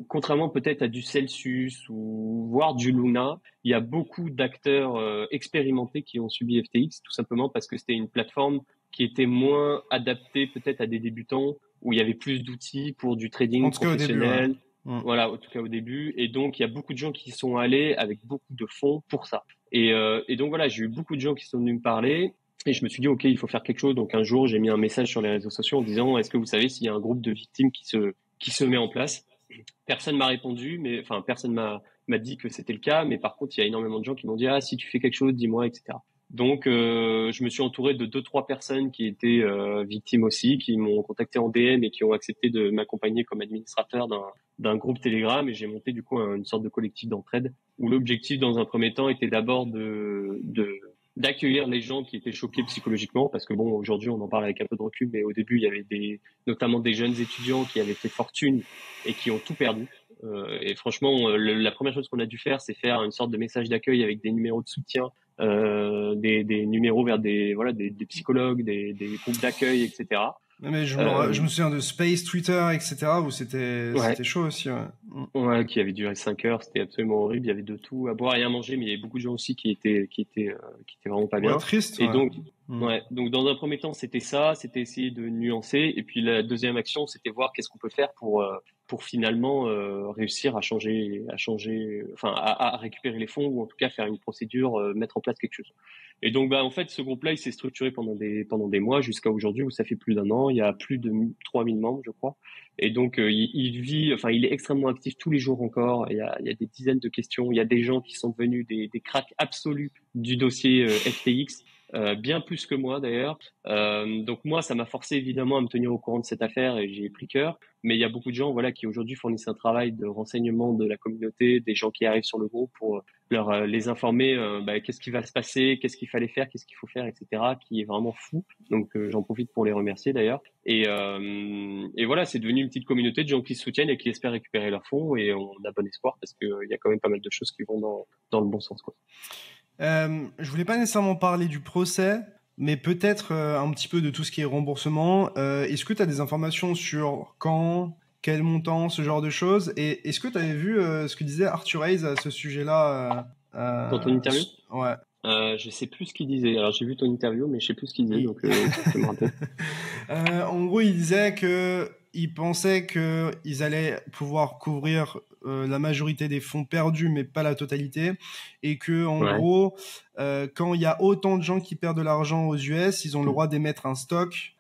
contrairement peut-être à du Celsius ou voire du Luna, il y a beaucoup d'acteurs expérimentés qui ont subi FTX, tout simplement parce que c'était une plateforme qui était moins adaptée peut-être à des débutants, où il y avait plus d'outils pour du trading professionnel. Voilà, en tout cas au début. Et donc, il y a beaucoup de gens qui sont allés avec beaucoup de fonds pour ça. Et donc, voilà, j'ai eu beaucoup de gens qui sont venus me parler. Et je me suis dit, OK, il faut faire quelque chose. Donc, un jour, j'ai mis un message sur les réseaux sociaux en disant, est-ce que vous savez s'il y a un groupe de victimes qui se met en place? Personne m'a répondu, personne m'a dit que c'était le cas. Mais par contre, il y a énormément de gens qui m'ont dit, ah, si tu fais quelque chose, dis-moi, etc. Donc, je me suis entouré de 2-3 personnes qui étaient victimes aussi, qui m'ont contacté en DM et qui ont accepté de m'accompagner comme administrateur d'un groupe Telegram, et j'ai monté du coup une sorte de collectif d'entraide où l'objectif dans un premier temps était d'abord d'accueillir les gens qui étaient choqués psychologiquement, parce que bon, aujourd'hui on en parle avec un peu de recul, mais au début il y avait notamment des jeunes étudiants qui avaient fait fortune et qui ont tout perdu. Et franchement, la première chose qu'on a dû faire, c'est faire une sorte de message d'accueil avec des numéros de soutien, des numéros vers des psychologues, des groupes d'accueil, etc. Mais je me souviens de Space, Twitter, etc. où c'était chaud aussi. Ouais, qui avait duré 5 heures, c'était absolument horrible. Il y avait de tout à boire et à manger, mais il y avait beaucoup de gens aussi qui étaient vraiment pas bien. Triste. Et donc dans un premier temps, c'était ça, c'était essayer de nuancer, et puis la deuxième action, c'était voir qu'est-ce qu'on peut faire pour finalement réussir à récupérer les fonds, ou en tout cas faire une procédure, mettre en place quelque chose. Et donc en fait, ce groupe-là, il s'est structuré pendant des mois jusqu'à aujourd'hui, où ça fait plus d'1 an. Il y a plus de 3000 membres, je crois. Et donc il est extrêmement actif tous les jours encore. Il y a des dizaines de questions. Il y a des gens qui sont devenus des cracks absolus du dossier FTX. Bien plus que moi d'ailleurs. Donc moi, ça m'a forcé évidemment à me tenir au courant de cette affaire, et j'ai pris cœur. Mais il y a beaucoup de gens, voilà, qui aujourd'hui fournissent un travail de renseignement de la communauté, des gens qui arrivent sur le groupe pour les informer, qu'est-ce qui va se passer, qu'est-ce qu'il fallait faire, qu'est-ce qu'il faut faire, etc. Qui est vraiment fou. Donc j'en profite pour les remercier d'ailleurs. Et voilà, c'est devenu une petite communauté de gens qui se soutiennent et qui espèrent récupérer leurs fonds, et on a bon espoir parce qu'il y a quand même pas mal de choses qui vont dans le bon sens, quoi. Je voulais pas nécessairement parler du procès, mais peut-être un petit peu de tout ce qui est remboursement. Est-ce que tu as des informations sur quand, quel montant, ce genre de choses? Et est-ce que tu avais vu ce que disait Arthur Hayes à ce sujet-là dans ton interview? Ouais. Je sais plus ce qu'il disait. Alors j'ai vu ton interview, mais je sais plus ce qu'il disait, donc je me rappelle. En gros, il disait que il pensait que ils allaient pouvoir couvrir la majorité des fonds perdus, mais pas la totalité, et que en gros, quand il y a autant de gens qui perdent de l'argent aux US, ils ont le droit d'émettre un stock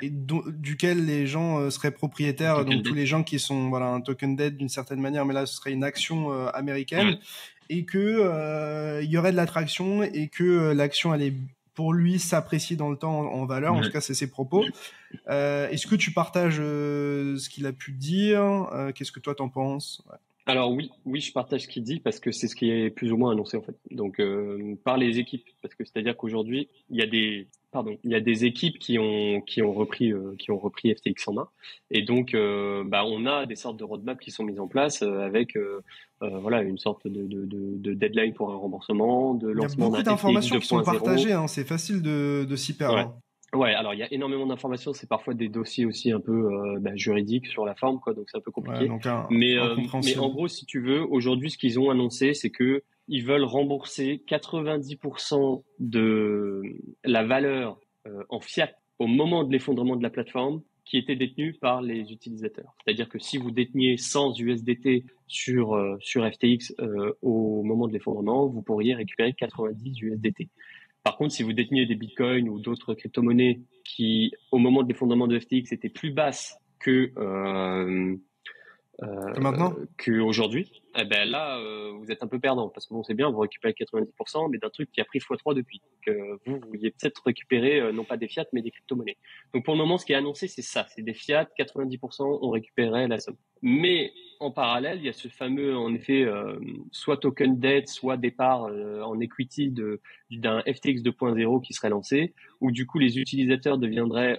duquel les gens seraient propriétaires, donc tous les gens qui sont un token debt d'une certaine manière, mais là ce serait une action américaine, et que il y aurait de l'attraction, et que l'action allait pour lui s'apprécier dans le temps en valeur. En tout cas, c'est ses propos. Est-ce que tu partages ce qu'il a pu dire? Qu'est-ce que toi t'en penses? Alors oui, je partage ce qu'il dit, parce que c'est ce qui est plus ou moins annoncé en fait. Donc par les équipes, parce que c'est-à-dire qu'aujourd'hui il y a des équipes qui ont repris FTX en main, et donc on a des sortes de roadmaps qui sont mises en place avec une sorte de deadline pour un remboursement, de lancement d'un FTX 2.0. Il y a beaucoup d'informations qui sont partagées, hein, c'est facile de s'y perdre. Ouais, alors il y a énormément d'informations, c'est parfois des dossiers aussi un peu juridiques sur la forme, quoi, donc c'est un peu Ouais, compliqué. donc Mais en incompréhensible. gros, si tu veux, aujourd'hui, ce qu'ils ont annoncé, c'est que ils veulent rembourser 90% de la valeur en fiat au moment de l'effondrement de la plateforme qui était détenue par les utilisateurs. C'est-à-dire que si vous déteniez 100 USDT sur FTX au moment de l'effondrement, vous pourriez récupérer 90 USDT. Par contre, si vous déteniez des bitcoins ou d'autres crypto-monnaies qui, au moment de l'effondrement de FTX, étaient plus basses Que maintenant? qu'aujourd'hui, eh ben là, vous êtes un peu perdant parce que bon, c'est bien, vous récupérez 90%, mais d'un truc qui a pris x3 depuis. Donc, vous vouliez peut-être récupérer non pas des fiat, mais des crypto-monnaies. Donc, pour le moment, ce qui est annoncé, c'est ça, c'est des fiat, 90%, on récupérerait la somme. Mais en parallèle, il y a ce fameux, en effet, soit token debt, soit départ en equity d'un FTX 2.0 qui serait lancé, où du coup les utilisateurs deviendraient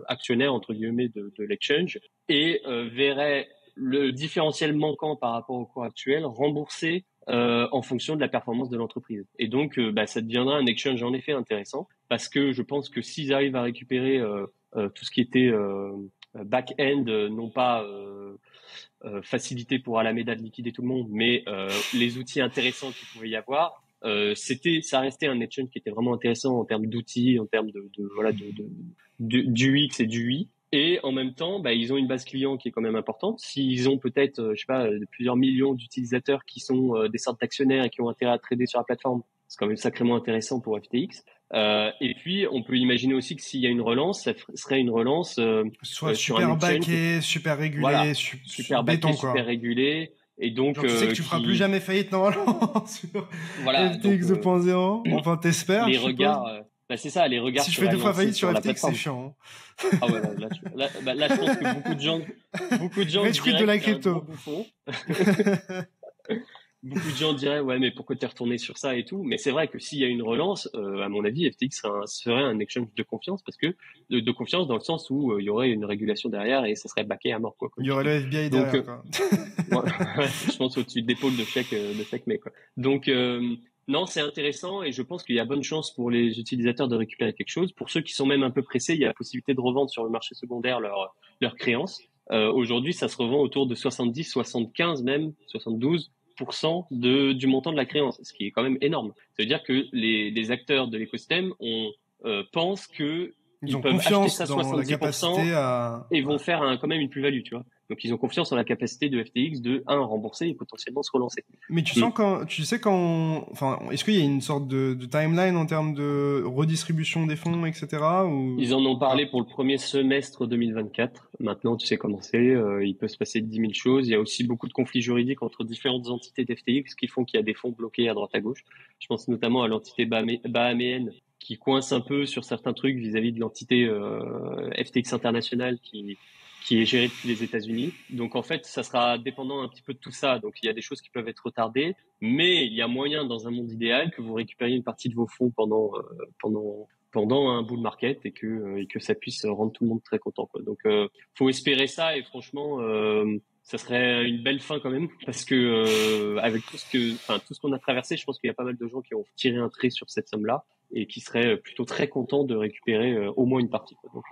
actionnaires entre guillemets de l'exchange et verraient le différentiel manquant par rapport au cours actuel remboursé en fonction de la performance de l'entreprise. Et donc, ça deviendra un exchange en effet intéressant parce que je pense que s'ils arrivent à récupérer tout ce qui était back-end, non pas facilité pour Alameda de liquider tout le monde, mais les outils intéressants qu'il pouvait y avoir, ça restait un exchange qui était vraiment intéressant en termes d'outils, en termes du UX et du UI. Et en même temps, ils ont une base client qui est quand même importante. S'ils ont peut-être, je sais pas, plusieurs millions d'utilisateurs qui sont des sortes d'actionnaires et qui ont intérêt à trader sur la plateforme, c'est quand même sacrément intéressant pour FTX. Et puis, on peut imaginer aussi que s'il y a une relance, ça serait une relance Soit sur un super exchange, backé, super régulé, voilà, super backé, béton, super quoi. régulé, et donc Genre, tu sais que tu feras plus jamais faillite normalement sur voilà, donc FTX 2.0. Enfin, t'espères, les je suppose. regards, c'est ça, les regards Si je fais seraient 2 fois lancés faillite sur sur la FTX, c'est plateforme. chiant. Ah ouais, là, je pense que beaucoup de gens Rage quit de diraient que la c'est un gros crypto. bouffon. Beaucoup de gens diraient ouais, mais pourquoi t'es retourné sur ça et tout. Mais c'est vrai que s'il y a une relance, à mon avis, FTX serait un exchange de confiance parce que de confiance dans le sens où il y aurait une régulation derrière et ça serait backé à mort, quoi, comme Il y tu aurait dis. le FBI Donc derrière, quoi. je pense au-dessus d'épaule de chaque mec, quoi. Donc non, c'est intéressant et je pense qu'il y a bonne chance pour les utilisateurs de récupérer quelque chose. Pour ceux qui sont même un peu pressés, il y a la possibilité de revendre sur le marché secondaire leurs créances. Aujourd'hui, ça se revend autour de 70, 75 même, 72% du montant de la créance, ce qui est quand même énorme. Ça veut dire que les acteurs de l'écosystème pensent que Ils ils ont peuvent acheter confiance ça dans la 70% capacité à... et Ouais. vont faire quand même une plus-value, tu vois. Donc ils ont confiance en la capacité de FTX de rembourser et potentiellement se relancer. Mais tu sais quand, enfin, est-ce qu'il y a une sorte de timeline en termes de redistribution des fonds, etc. ou Ils en ont pas? parlé pour le premier semestre 2024. Maintenant, tu sais comment c'est. Il peut se passer 10 000 choses. Il y a aussi beaucoup de conflits juridiques entre différentes entités d'FTX qui font qu'il y a des fonds bloqués à droite à gauche. Je pense notamment à l'entité bahaméenne qui coince un peu sur certains trucs vis-à-vis de l'entité FTX International qui est gérée depuis les États-Unis. Donc en fait, ça sera dépendant un petit peu de tout ça. Donc il y a des choses qui peuvent être retardées, mais il y a moyen dans un monde idéal que vous récupériez une partie de vos fonds pendant un bull market et que ça puisse rendre tout le monde très content, quoi. Donc faut espérer ça et franchement ça serait une belle fin quand même parce que avec tout ce qu'on a traversé, je pense qu'il y a pas mal de gens qui ont tiré un trait sur cette somme-là et qui seraient plutôt très contents de récupérer au moins une partie, quoi. Donc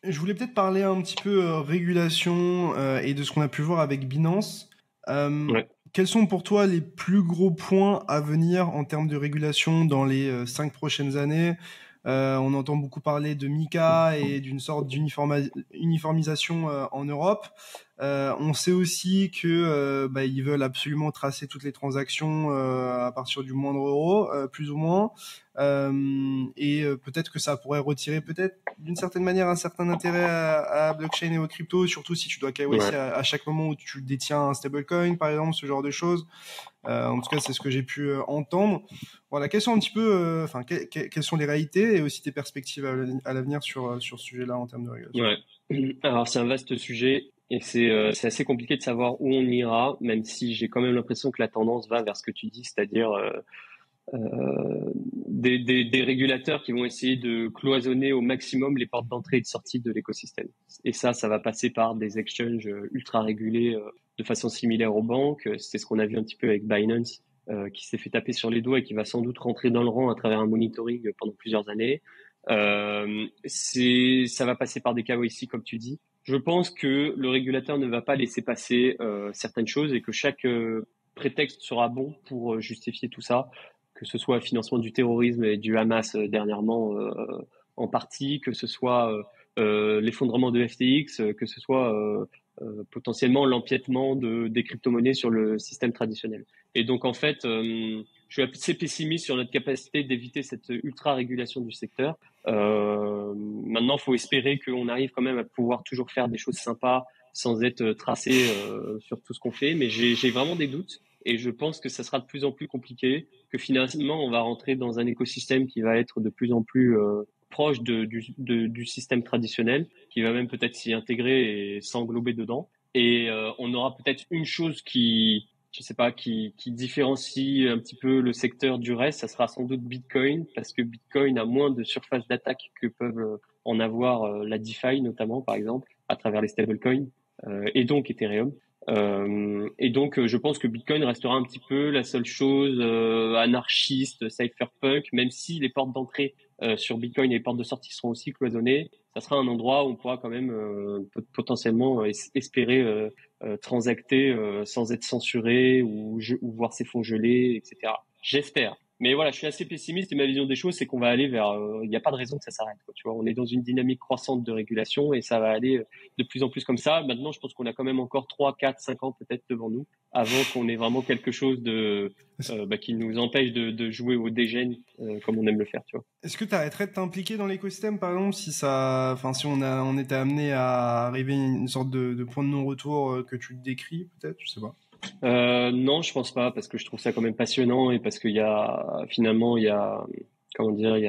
Je voulais peut-être parler un petit peu régulation et de ce qu'on a pu voir avec Binance. ouais. Quels sont pour toi les plus gros points à venir en termes de régulation dans les 5 prochaines années? On entend beaucoup parler de MiCA et d'une sorte d'uniformisation en Europe. On sait aussi que ils veulent absolument tracer toutes les transactions à partir du moindre euro, plus ou moins. Et peut-être que ça pourrait retirer peut-être d'une certaine manière un certain intérêt à blockchain et aux cryptos, surtout si tu dois KYC Ouais. à chaque moment où tu détiens un stablecoin, par exemple, ce genre de choses. En tout cas, c'est ce que j'ai pu entendre. Voilà, quelles sont un petit peu, quelles sont les réalités et aussi tes perspectives à l'avenir sur ce sujet-là en termes de régulation. Ouais. Alors c'est un vaste sujet et c'est assez compliqué de savoir où on ira, même si j'ai quand même l'impression que la tendance va vers ce que tu dis, c'est-à-dire des régulateurs qui vont essayer de cloisonner au maximum les portes d'entrée et de sortie de l'écosystème. Et ça va passer par des exchanges ultra régulés de façon similaire aux banques. C'est ce qu'on a vu un petit peu avec Binance qui s'est fait taper sur les doigts et qui va sans doute rentrer dans le rang à travers un monitoring pendant plusieurs années. Ça va passer par des KYC, comme tu dis. Je pense que le régulateur ne va pas laisser passer certaines choses et que chaque prétexte sera bon pour justifier tout ça, que ce soit financement du terrorisme et du Hamas dernièrement en partie, que ce soit l'effondrement de FTX, que ce soit potentiellement l'empiètement des crypto-monnaies sur le système traditionnel. Et donc en fait, je suis assez pessimiste sur notre capacité d'éviter cette ultra-régulation du secteur. Maintenant, il faut espérer qu'on arrive quand même à pouvoir toujours faire des choses sympas sans être tracé sur tout ce qu'on fait. Mais j'ai vraiment des doutes et je pense que ça sera de plus en plus compliqué, que finalement, on va rentrer dans un écosystème qui va être de plus en plus proche du système traditionnel, qui va même peut-être s'y intégrer et s'englober dedans. Et on aura peut-être une chose je sais pas, qui différencie un petit peu le secteur du reste, ça sera sans doute Bitcoin, parce que Bitcoin a moins de surface d'attaque que peuvent en avoir la DeFi notamment, par exemple, à travers les stablecoins, et donc Ethereum. Et donc, je pense que Bitcoin restera un petit peu la seule chose anarchiste, cypherpunk, même si les portes d'entrée sur Bitcoin et les portes de sortie seront aussi cloisonnées. Ça sera un endroit où on pourra quand même potentiellement espérer transacter sans être censuré ou voir ses fonds gelés, etc. J'espère. Mais voilà, je suis assez pessimiste et ma vision des choses, c'est qu'on va aller vers. Il n'y a pas de raison que ça s'arrête. Tu vois, on est dans une dynamique croissante de régulation et ça va aller de plus en plus comme ça. Maintenant, je pense qu'on a quand même encore 3, 4, 5 ans peut-être devant nous avant qu'on ait vraiment quelque chose qui nous empêche de jouer au dégène comme on aime le faire. Tu vois. Est-ce que tu arrêterais de t'impliquer dans l'écosystème, par exemple, si on était amené à arriver à une sorte de point de non-retour que tu décris, peut-être, je sais pas. Non, je pense pas, parce que je trouve ça quand même passionnant et parce qu'il y a comment dire,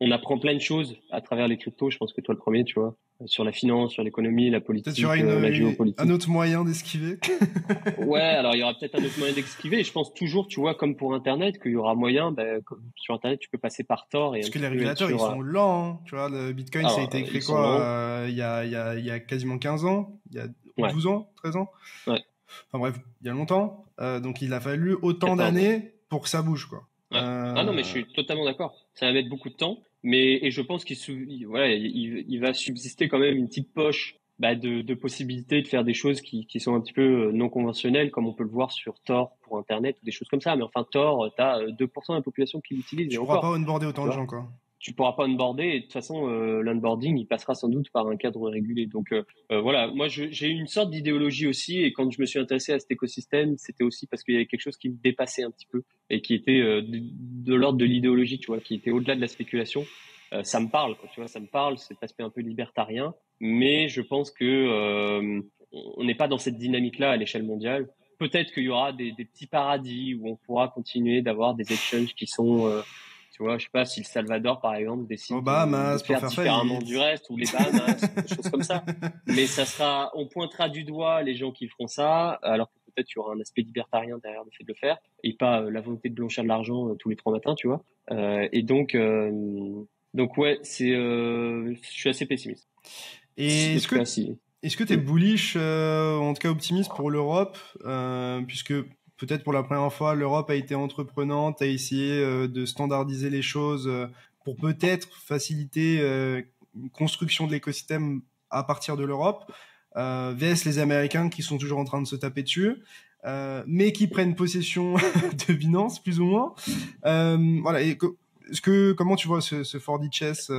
on apprend plein de choses à travers les cryptos. Je pense que toi le premier, tu vois, sur la finance, sur l'économie, la politique, la géopolitique. Un autre moyen d'esquiver. Ouais, alors il y aura peut-être un autre moyen d'esquiver. Et je pense toujours, tu vois, comme pour Internet, qu'il y aura moyen. Sur Internet, tu peux passer par Tor et parce que les régulateurs, ils sont lents. Hein. Tu vois, le Bitcoin, ça a été créé il y a quasiment 15 ans, il y a 12 ans, 13 ans. Ouais. Enfin bref, il y a longtemps. Donc il a fallu autant d'années pour que ça bouge, quoi. Ouais. Ah non, mais je suis totalement d'accord. Ça va mettre beaucoup de temps, et je pense il va subsister quand même une petite poche de possibilités de faire des choses qui sont un petit peu non conventionnelles, comme on peut le voir sur Tor pour Internet ou des choses comme ça. Mais enfin, Tor, tu as 2% de la population qui l'utilise. Tu pourras pas onboarder autant de gens, quoi. Tu pourras pas onboarder et de toute façon l'onboarding il passera sans doute par un cadre régulé. Donc voilà, moi j'ai une sorte d'idéologie aussi et quand je me suis intéressé à cet écosystème, c'était aussi parce qu'il y avait quelque chose qui me dépassait un petit peu et qui était de l'ordre de l'idéologie, tu vois, qui était au-delà de la spéculation. Ça me parle, quoi, tu vois, ça me parle, cet aspect un peu libertarien, mais je pense que on n'est pas dans cette dynamique-là à l'échelle mondiale. Peut-être qu'il y aura des petits paradis où on pourra continuer d'avoir des exchanges qui sont tu vois, je sais pas si le Salvador, par exemple, décide de faire différemment du reste, ou les Bahamas, des choses comme ça. Mais on pointera du doigt les gens qui feront ça, alors que peut-être il y aura un aspect libertarien derrière le fait de le faire, et pas la volonté de blanchir de l'argent tous les 3 matins, tu vois. Et donc ouais, je suis assez pessimiste. Et est-ce que t'es bullish, en tout cas optimiste pour l'Europe, puisque peut-être pour la première fois, l'Europe a été entreprenante, a essayé de standardiser les choses pour peut-être faciliter une construction de l'écosystème à partir de l'Europe, vs les Américains qui sont toujours en train de se taper dessus, mais qui prennent possession de Binance, plus ou moins. Voilà. Et comment tu vois ce 4D chess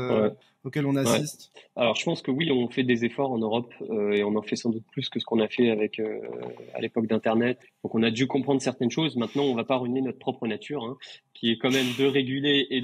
auquel on assiste? Ouais. Alors je pense que oui, on fait des efforts en Europe et on en fait sans doute plus que ce qu'on a fait à l'époque d'Internet. Donc on a dû comprendre certaines choses. Maintenant, on va pas ruiner notre propre nature, hein, qui est quand même de réguler et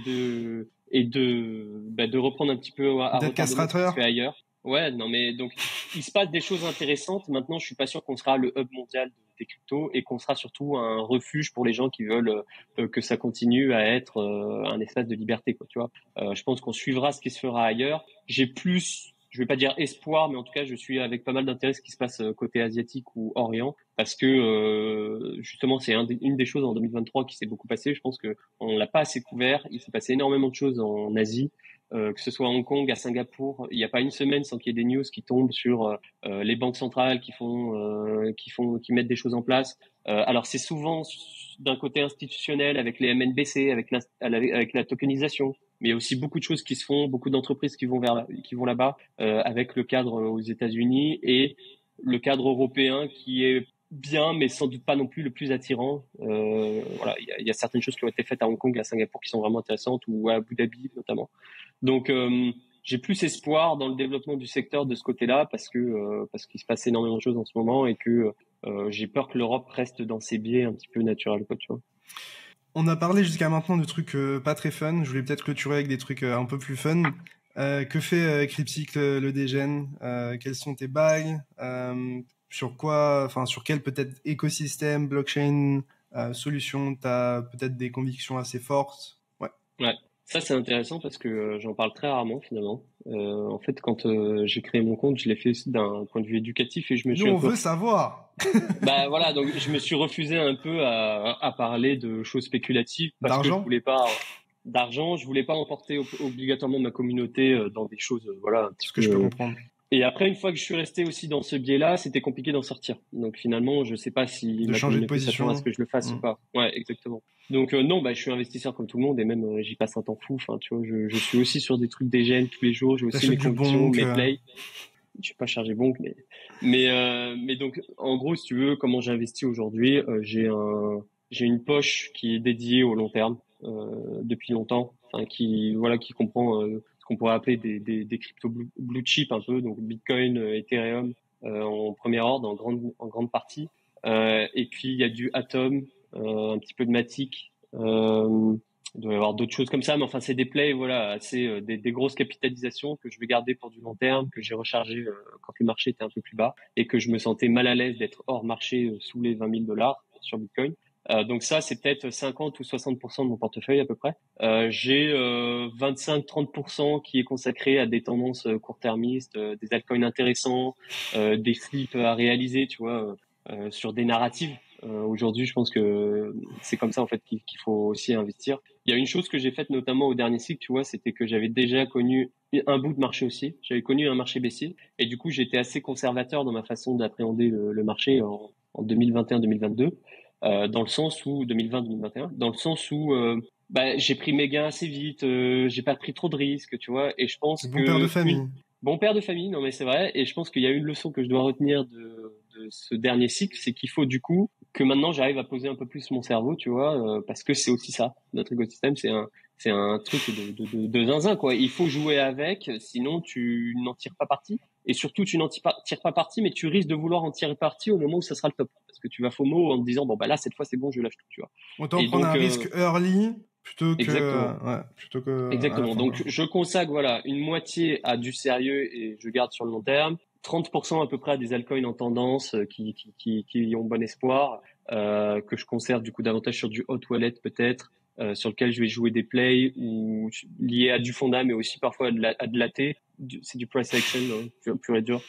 de reprendre un petit peu à d'être castrateur fait ailleurs. Ouais, non mais donc il se passe des choses intéressantes. Maintenant, je suis pas sûr qu'on sera le hub mondial des cryptos et qu'on sera surtout un refuge pour les gens qui veulent que ça continue à être un espace de liberté, quoi, tu vois. Je pense qu'on suivra ce qui se fera ailleurs. J'ai plus, je vais pas dire espoir, mais en tout cas, je suis avec pas mal d'intérêt ce qui se passe côté asiatique ou orient, parce que justement, c'est une des choses en 2023 qui s'est beaucoup passé. Je pense que on l'a pas assez couvert. Il s'est passé énormément de choses en Asie. que ce soit à Hong Kong, à Singapour, il n'y a pas une semaine sans qu'il y ait des news qui tombent sur les banques centrales qui mettent des choses en place. Alors c'est souvent d'un côté institutionnel avec les MNBC, avec la tokenisation, mais il y a aussi beaucoup de choses qui se font, beaucoup d'entreprises qui vont là-bas, avec le cadre aux États-Unis et le cadre européen qui est bien, mais sans doute pas non plus le plus attirant. Voilà, il y a certaines choses qui ont été faites à Hong Kong et à Singapour qui sont vraiment intéressantes, ou à Abu Dhabi notamment. Donc j'ai plus espoir dans le développement du secteur de ce côté-là parce qu'il se passe énormément de choses en ce moment et que j'ai peur que l'Europe reste dans ses biais un petit peu naturels, quoi, tu vois. On a parlé jusqu'à maintenant de trucs pas très fun. Je voulais peut-être clôturer avec des trucs un peu plus fun. Que fait Cryptic le dégène? Quels sont tes bails? Sur quel peut-être écosystème, blockchain, solution, t'as peut-être des convictions assez fortes? Ouais. Ça, c'est intéressant parce que j'en parle très rarement finalement. En fait, quand j'ai créé mon compte, je l'ai fait d'un point de vue éducatif et je me suis on veut savoir. Bah voilà, donc je me suis refusé un peu à parler de choses spéculatives parce que je voulais pas d'argent, je voulais pas emporter obligatoirement ma communauté dans des choses voilà un petit peu. Ce que je peux comprendre. Et après, une fois que je suis resté aussi dans ce biais-là, c'était compliqué d'en sortir. Donc finalement, je sais pas si de changer de position à ce que je le fasse ou pas. Ouais, exactement. Donc non, je suis investisseur comme tout le monde et même j'y passe un temps fou. Enfin, tu vois, je suis aussi sur des trucs dégènes tous les jours. J'ai aussi mes convictions, mes plays. Je suis pas chargé bonk, mais donc en gros, si tu veux, comment j'investis aujourd'hui, j'ai une poche qui est dédiée au long terme depuis longtemps, enfin qui comprend ce qu'on pourrait appeler des cryptos blue chip un peu, donc Bitcoin, Ethereum en premier ordre, en grande partie, et puis il y a du Atom, un petit peu de Matic. Il doit y avoir d'autres choses comme ça, mais enfin c'est des plays assez des grosses capitalisations que je vais garder pour du long terme, que j'ai rechargé quand le marché était un peu plus bas et que je me sentais mal à l'aise d'être hors marché sous les $20,000 sur Bitcoin. Donc ça c'est peut-être 50 ou 60% de mon portefeuille à peu près. J'ai 25-30% qui est consacré à des tendances court-termistes, des altcoins intéressants, des flips à réaliser, tu vois, sur des narratives. Aujourd'hui, je pense que c'est comme ça en fait qu'il faut aussi investir. Il y a une chose que j'ai faite notamment au dernier cycle, tu vois, c'était que j'avais déjà connu un bout de marché haussier. J'avais connu un marché baissier et du coup, j'étais assez conservateur dans ma façon d'appréhender le marché en 2021-2022, dans le sens où 2020-2021, dans le sens où j'ai pris mes gains assez vite, j'ai pas pris trop de risques, tu vois, et je pense que bon père de famille. Bon père de famille, non mais c'est vrai, et je pense qu'il y a une leçon que je dois retenir de ce dernier cycle, c'est qu'il faut du coup que maintenant j'arrive à poser un peu plus mon cerveau, tu vois, parce que c'est aussi ça, notre écosystème, c'est un truc de zinzin, quoi. Il faut jouer avec, sinon tu n'en tires pas parti, et surtout tu n'en tires pas parti, mais tu risques de vouloir en tirer parti au moment où ça sera le top, parce que tu vas FOMO en te disant bon là cette fois c'est bon, je lâche tout, tu vois. Autant prendre un risque early. Plutôt que exactement. Donc je consacre une moitié à du sérieux et je garde sur le long terme, 30% à peu près à des altcoins en tendance qui ont bon espoir, que je conserve du coup davantage sur du hot wallet peut-être, sur lequel je vais jouer des plays ou liés à du fonda mais aussi parfois à de l'AT. C'est du price action, pur et dur.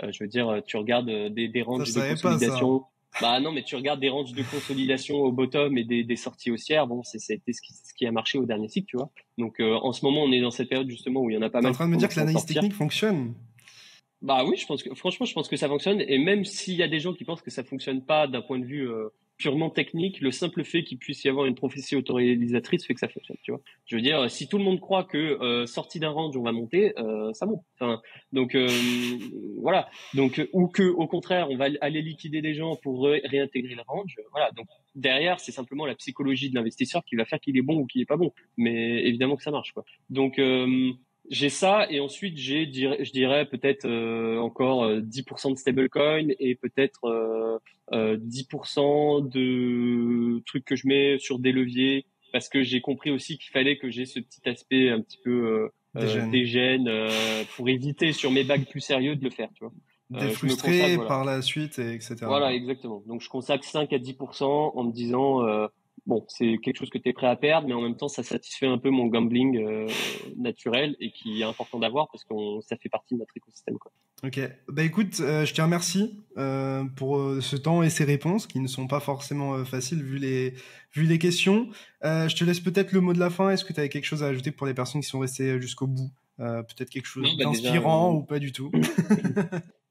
Je veux dire, tu regardes des ranges de consolidation. Bah non, mais tu regardes des ranges de consolidation au bottom et des sorties haussières. Bon, c'était ce qui a marché au dernier cycle, tu vois. Donc en ce moment, on est dans cette période justement où il y en a pas mal. T'es en train de me dire que l'analyse technique fonctionne? Bah oui, je pense que ça fonctionne. Et même s'il y a des gens qui pensent que ça fonctionne pas d'un point de vue purement technique, le simple fait qu'il puisse y avoir une prophétie autorréalisatrice fait que ça fonctionne, tu vois. Je veux dire, si tout le monde croit que sorti d'un range on va monter, ça monte. Enfin, donc voilà. Donc ou que au contraire on va aller liquider des gens pour réintégrer le range. Voilà. Donc derrière c'est simplement la psychologie de l'investisseur qui va faire qu'il est bon ou qu'il est pas bon. Mais évidemment que ça marche, quoi. Donc j'ai ça et ensuite je dirais peut-être encore 10% de stablecoin et peut-être 10% de trucs que je mets sur des leviers parce que j'ai compris aussi qu'il fallait que j'ai ce petit aspect un petit peu dégène pour éviter sur mes bagues plus sérieux de le faire, tu vois. Défrustré par la suite, etc. Voilà, exactement. Donc je consacre 5 à 10% en me disant bon, c'est quelque chose que tu es prêt à perdre, mais en même temps, ça satisfait un peu mon gambling naturel et qui est important d'avoir parce que ça fait partie de notre écosystème, quoi. Ok, bah écoute, je te remercie pour ce temps et ces réponses qui ne sont pas forcément faciles vu les questions. Je te laisse peut-être le mot de la fin. Est-ce que tu avais quelque chose à ajouter pour les personnes qui sont restées jusqu'au bout? Peut-être quelque chose d'inspirant ou pas du tout?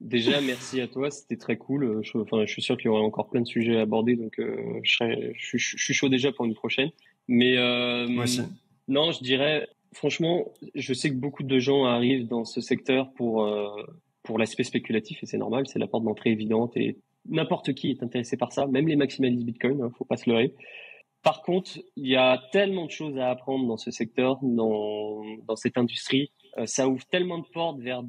Déjà, merci à toi, c'était très cool. Je suis sûr qu'il y aura encore plein de sujets à aborder, donc je suis chaud déjà pour une prochaine. Mais Moi aussi. non, je dirais, franchement, je sais que beaucoup de gens arrivent dans ce secteur pour l'aspect spéculatif, et c'est normal, c'est la porte d'entrée évidente, et n'importe qui est intéressé par ça, même les maximalistes Bitcoin, hein, faut pas se leurrer. Par contre, il y a tellement de choses à apprendre dans ce secteur, dans cette industrie. Ça ouvre tellement de portes vers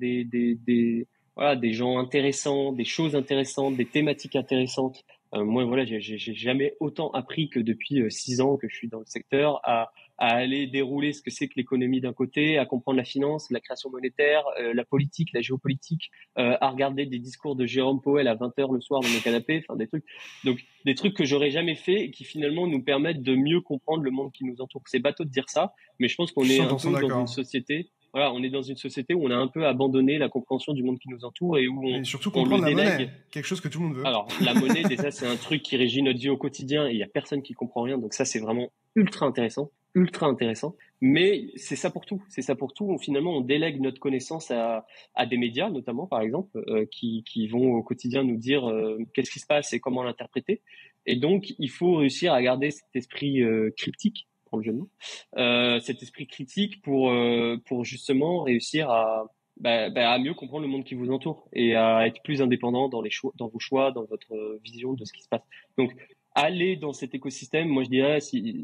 voilà, des gens intéressants, des choses intéressantes, des thématiques intéressantes. Moi, voilà, j'ai jamais autant appris que depuis 6 ans que je suis dans le secteur à aller dérouler ce que c'est que l'économie d'un côté, à comprendre la finance, la création monétaire, la politique, la géopolitique, à regarder des discours de Jérôme Powell à 20h le soir dans mon canapé, enfin des trucs. Donc, des trucs que j'aurais jamais fait et qui finalement nous permettent de mieux comprendre le monde qui nous entoure. C'est bateau de dire ça, mais je pense qu'on est un peu dans une société. Voilà, on est dans une société où on a un peu abandonné la compréhension du monde qui nous entoure et où et surtout comprendre la monnaie, quelque chose que tout le monde veut. Alors, la monnaie, déjà, c'est un truc qui régit notre vie au quotidien et il y a personne qui comprend rien. Donc ça, c'est vraiment ultra intéressant, ultra intéressant. Mais c'est ça pour tout. C'est ça pour tout. Finalement, on délègue notre connaissance à des médias, notamment, par exemple, qui vont au quotidien nous dire qu'est-ce qui se passe et comment l'interpréter. Et donc, il faut réussir à garder cet esprit cryptique, pour le jeu de mots, cet esprit critique pour justement réussir à mieux comprendre le monde qui vous entoure et à être plus indépendant dans dans vos choix, dans votre vision de ce qui se passe. Donc, aller dans cet écosystème, moi je dirais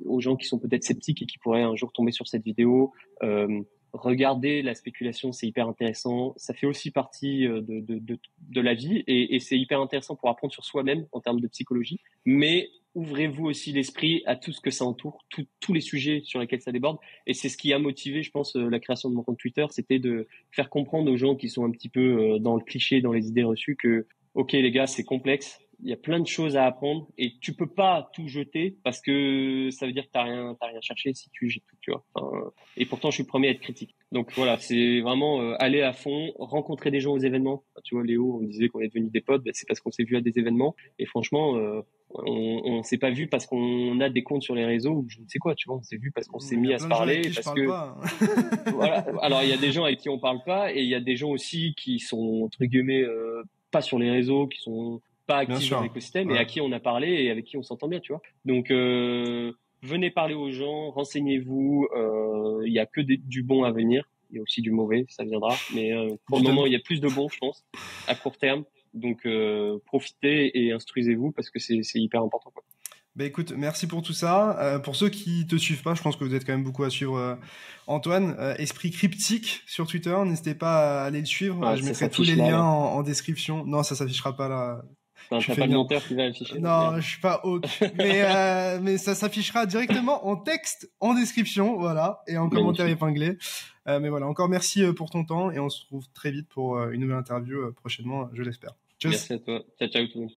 aux gens qui sont peut-être sceptiques et qui pourraient un jour tomber sur cette vidéo, regarder la spéculation, c'est hyper intéressant. Ça fait aussi partie de la vie et c'est hyper intéressant pour apprendre sur soi-même en termes de psychologie. Mais ouvrez-vous aussi l'esprit à tout ce que ça entoure, tous les sujets sur lesquels ça déborde. Et c'est ce qui a motivé, je pense, la création de mon compte Twitter, c'était de faire comprendre aux gens qui sont un petit peu dans le cliché, dans les idées reçues que, ok les gars, c'est complexe, il y a plein de choses à apprendre et tu peux pas tout jeter parce que ça veut dire que t'as rien cherché si tu jettes tout, tu vois. Enfin, et pourtant, je suis le premier à être critique. Donc voilà, c'est vraiment aller à fond, rencontrer des gens aux événements. Tu vois, Léo, on disait qu'on est devenus des potes, c'est parce qu'on s'est vu à des événements. Et franchement, on s'est pas vu parce qu'on a des comptes sur les réseaux ou je ne sais quoi, tu vois. On s'est vu parce qu'on s'est mis à se parler. Parce que voilà. Alors il y a des gens avec qui on parle pas et il y a des gens aussi qui sont entre guillemets pas sur les réseaux, qui sont pas actifs dans l'écosystème et à qui on a parlé et avec qui on s'entend bien, tu vois. Donc venez parler aux gens, renseignez-vous. Il y a que du bon à venir. Il y a aussi du mauvais, ça viendra. Mais pour le moment, il y a plus de bon, je pense, à court terme. Donc profitez et instruisez-vous parce que c'est hyper important, quoi. Bah écoute, merci pour tout ça. Pour ceux qui te suivent pas, je pense que vous êtes quand même beaucoup à suivre Antoine. Esprit Cryptique sur Twitter, n'hésitez pas à aller le suivre. Ah, je mettrai tous les liens en description. Non, ça s'affichera pas là. T'as pas de monteur qui va afficher. Non, je suis pas haute. mais ça s'affichera directement en texte, en description, voilà, et en commentaire épinglé. Mais voilà, encore merci pour ton temps et on se retrouve très vite pour une nouvelle interview prochainement, je l'espère. Tchuss. Merci à toi. Ciao, ciao tout le monde.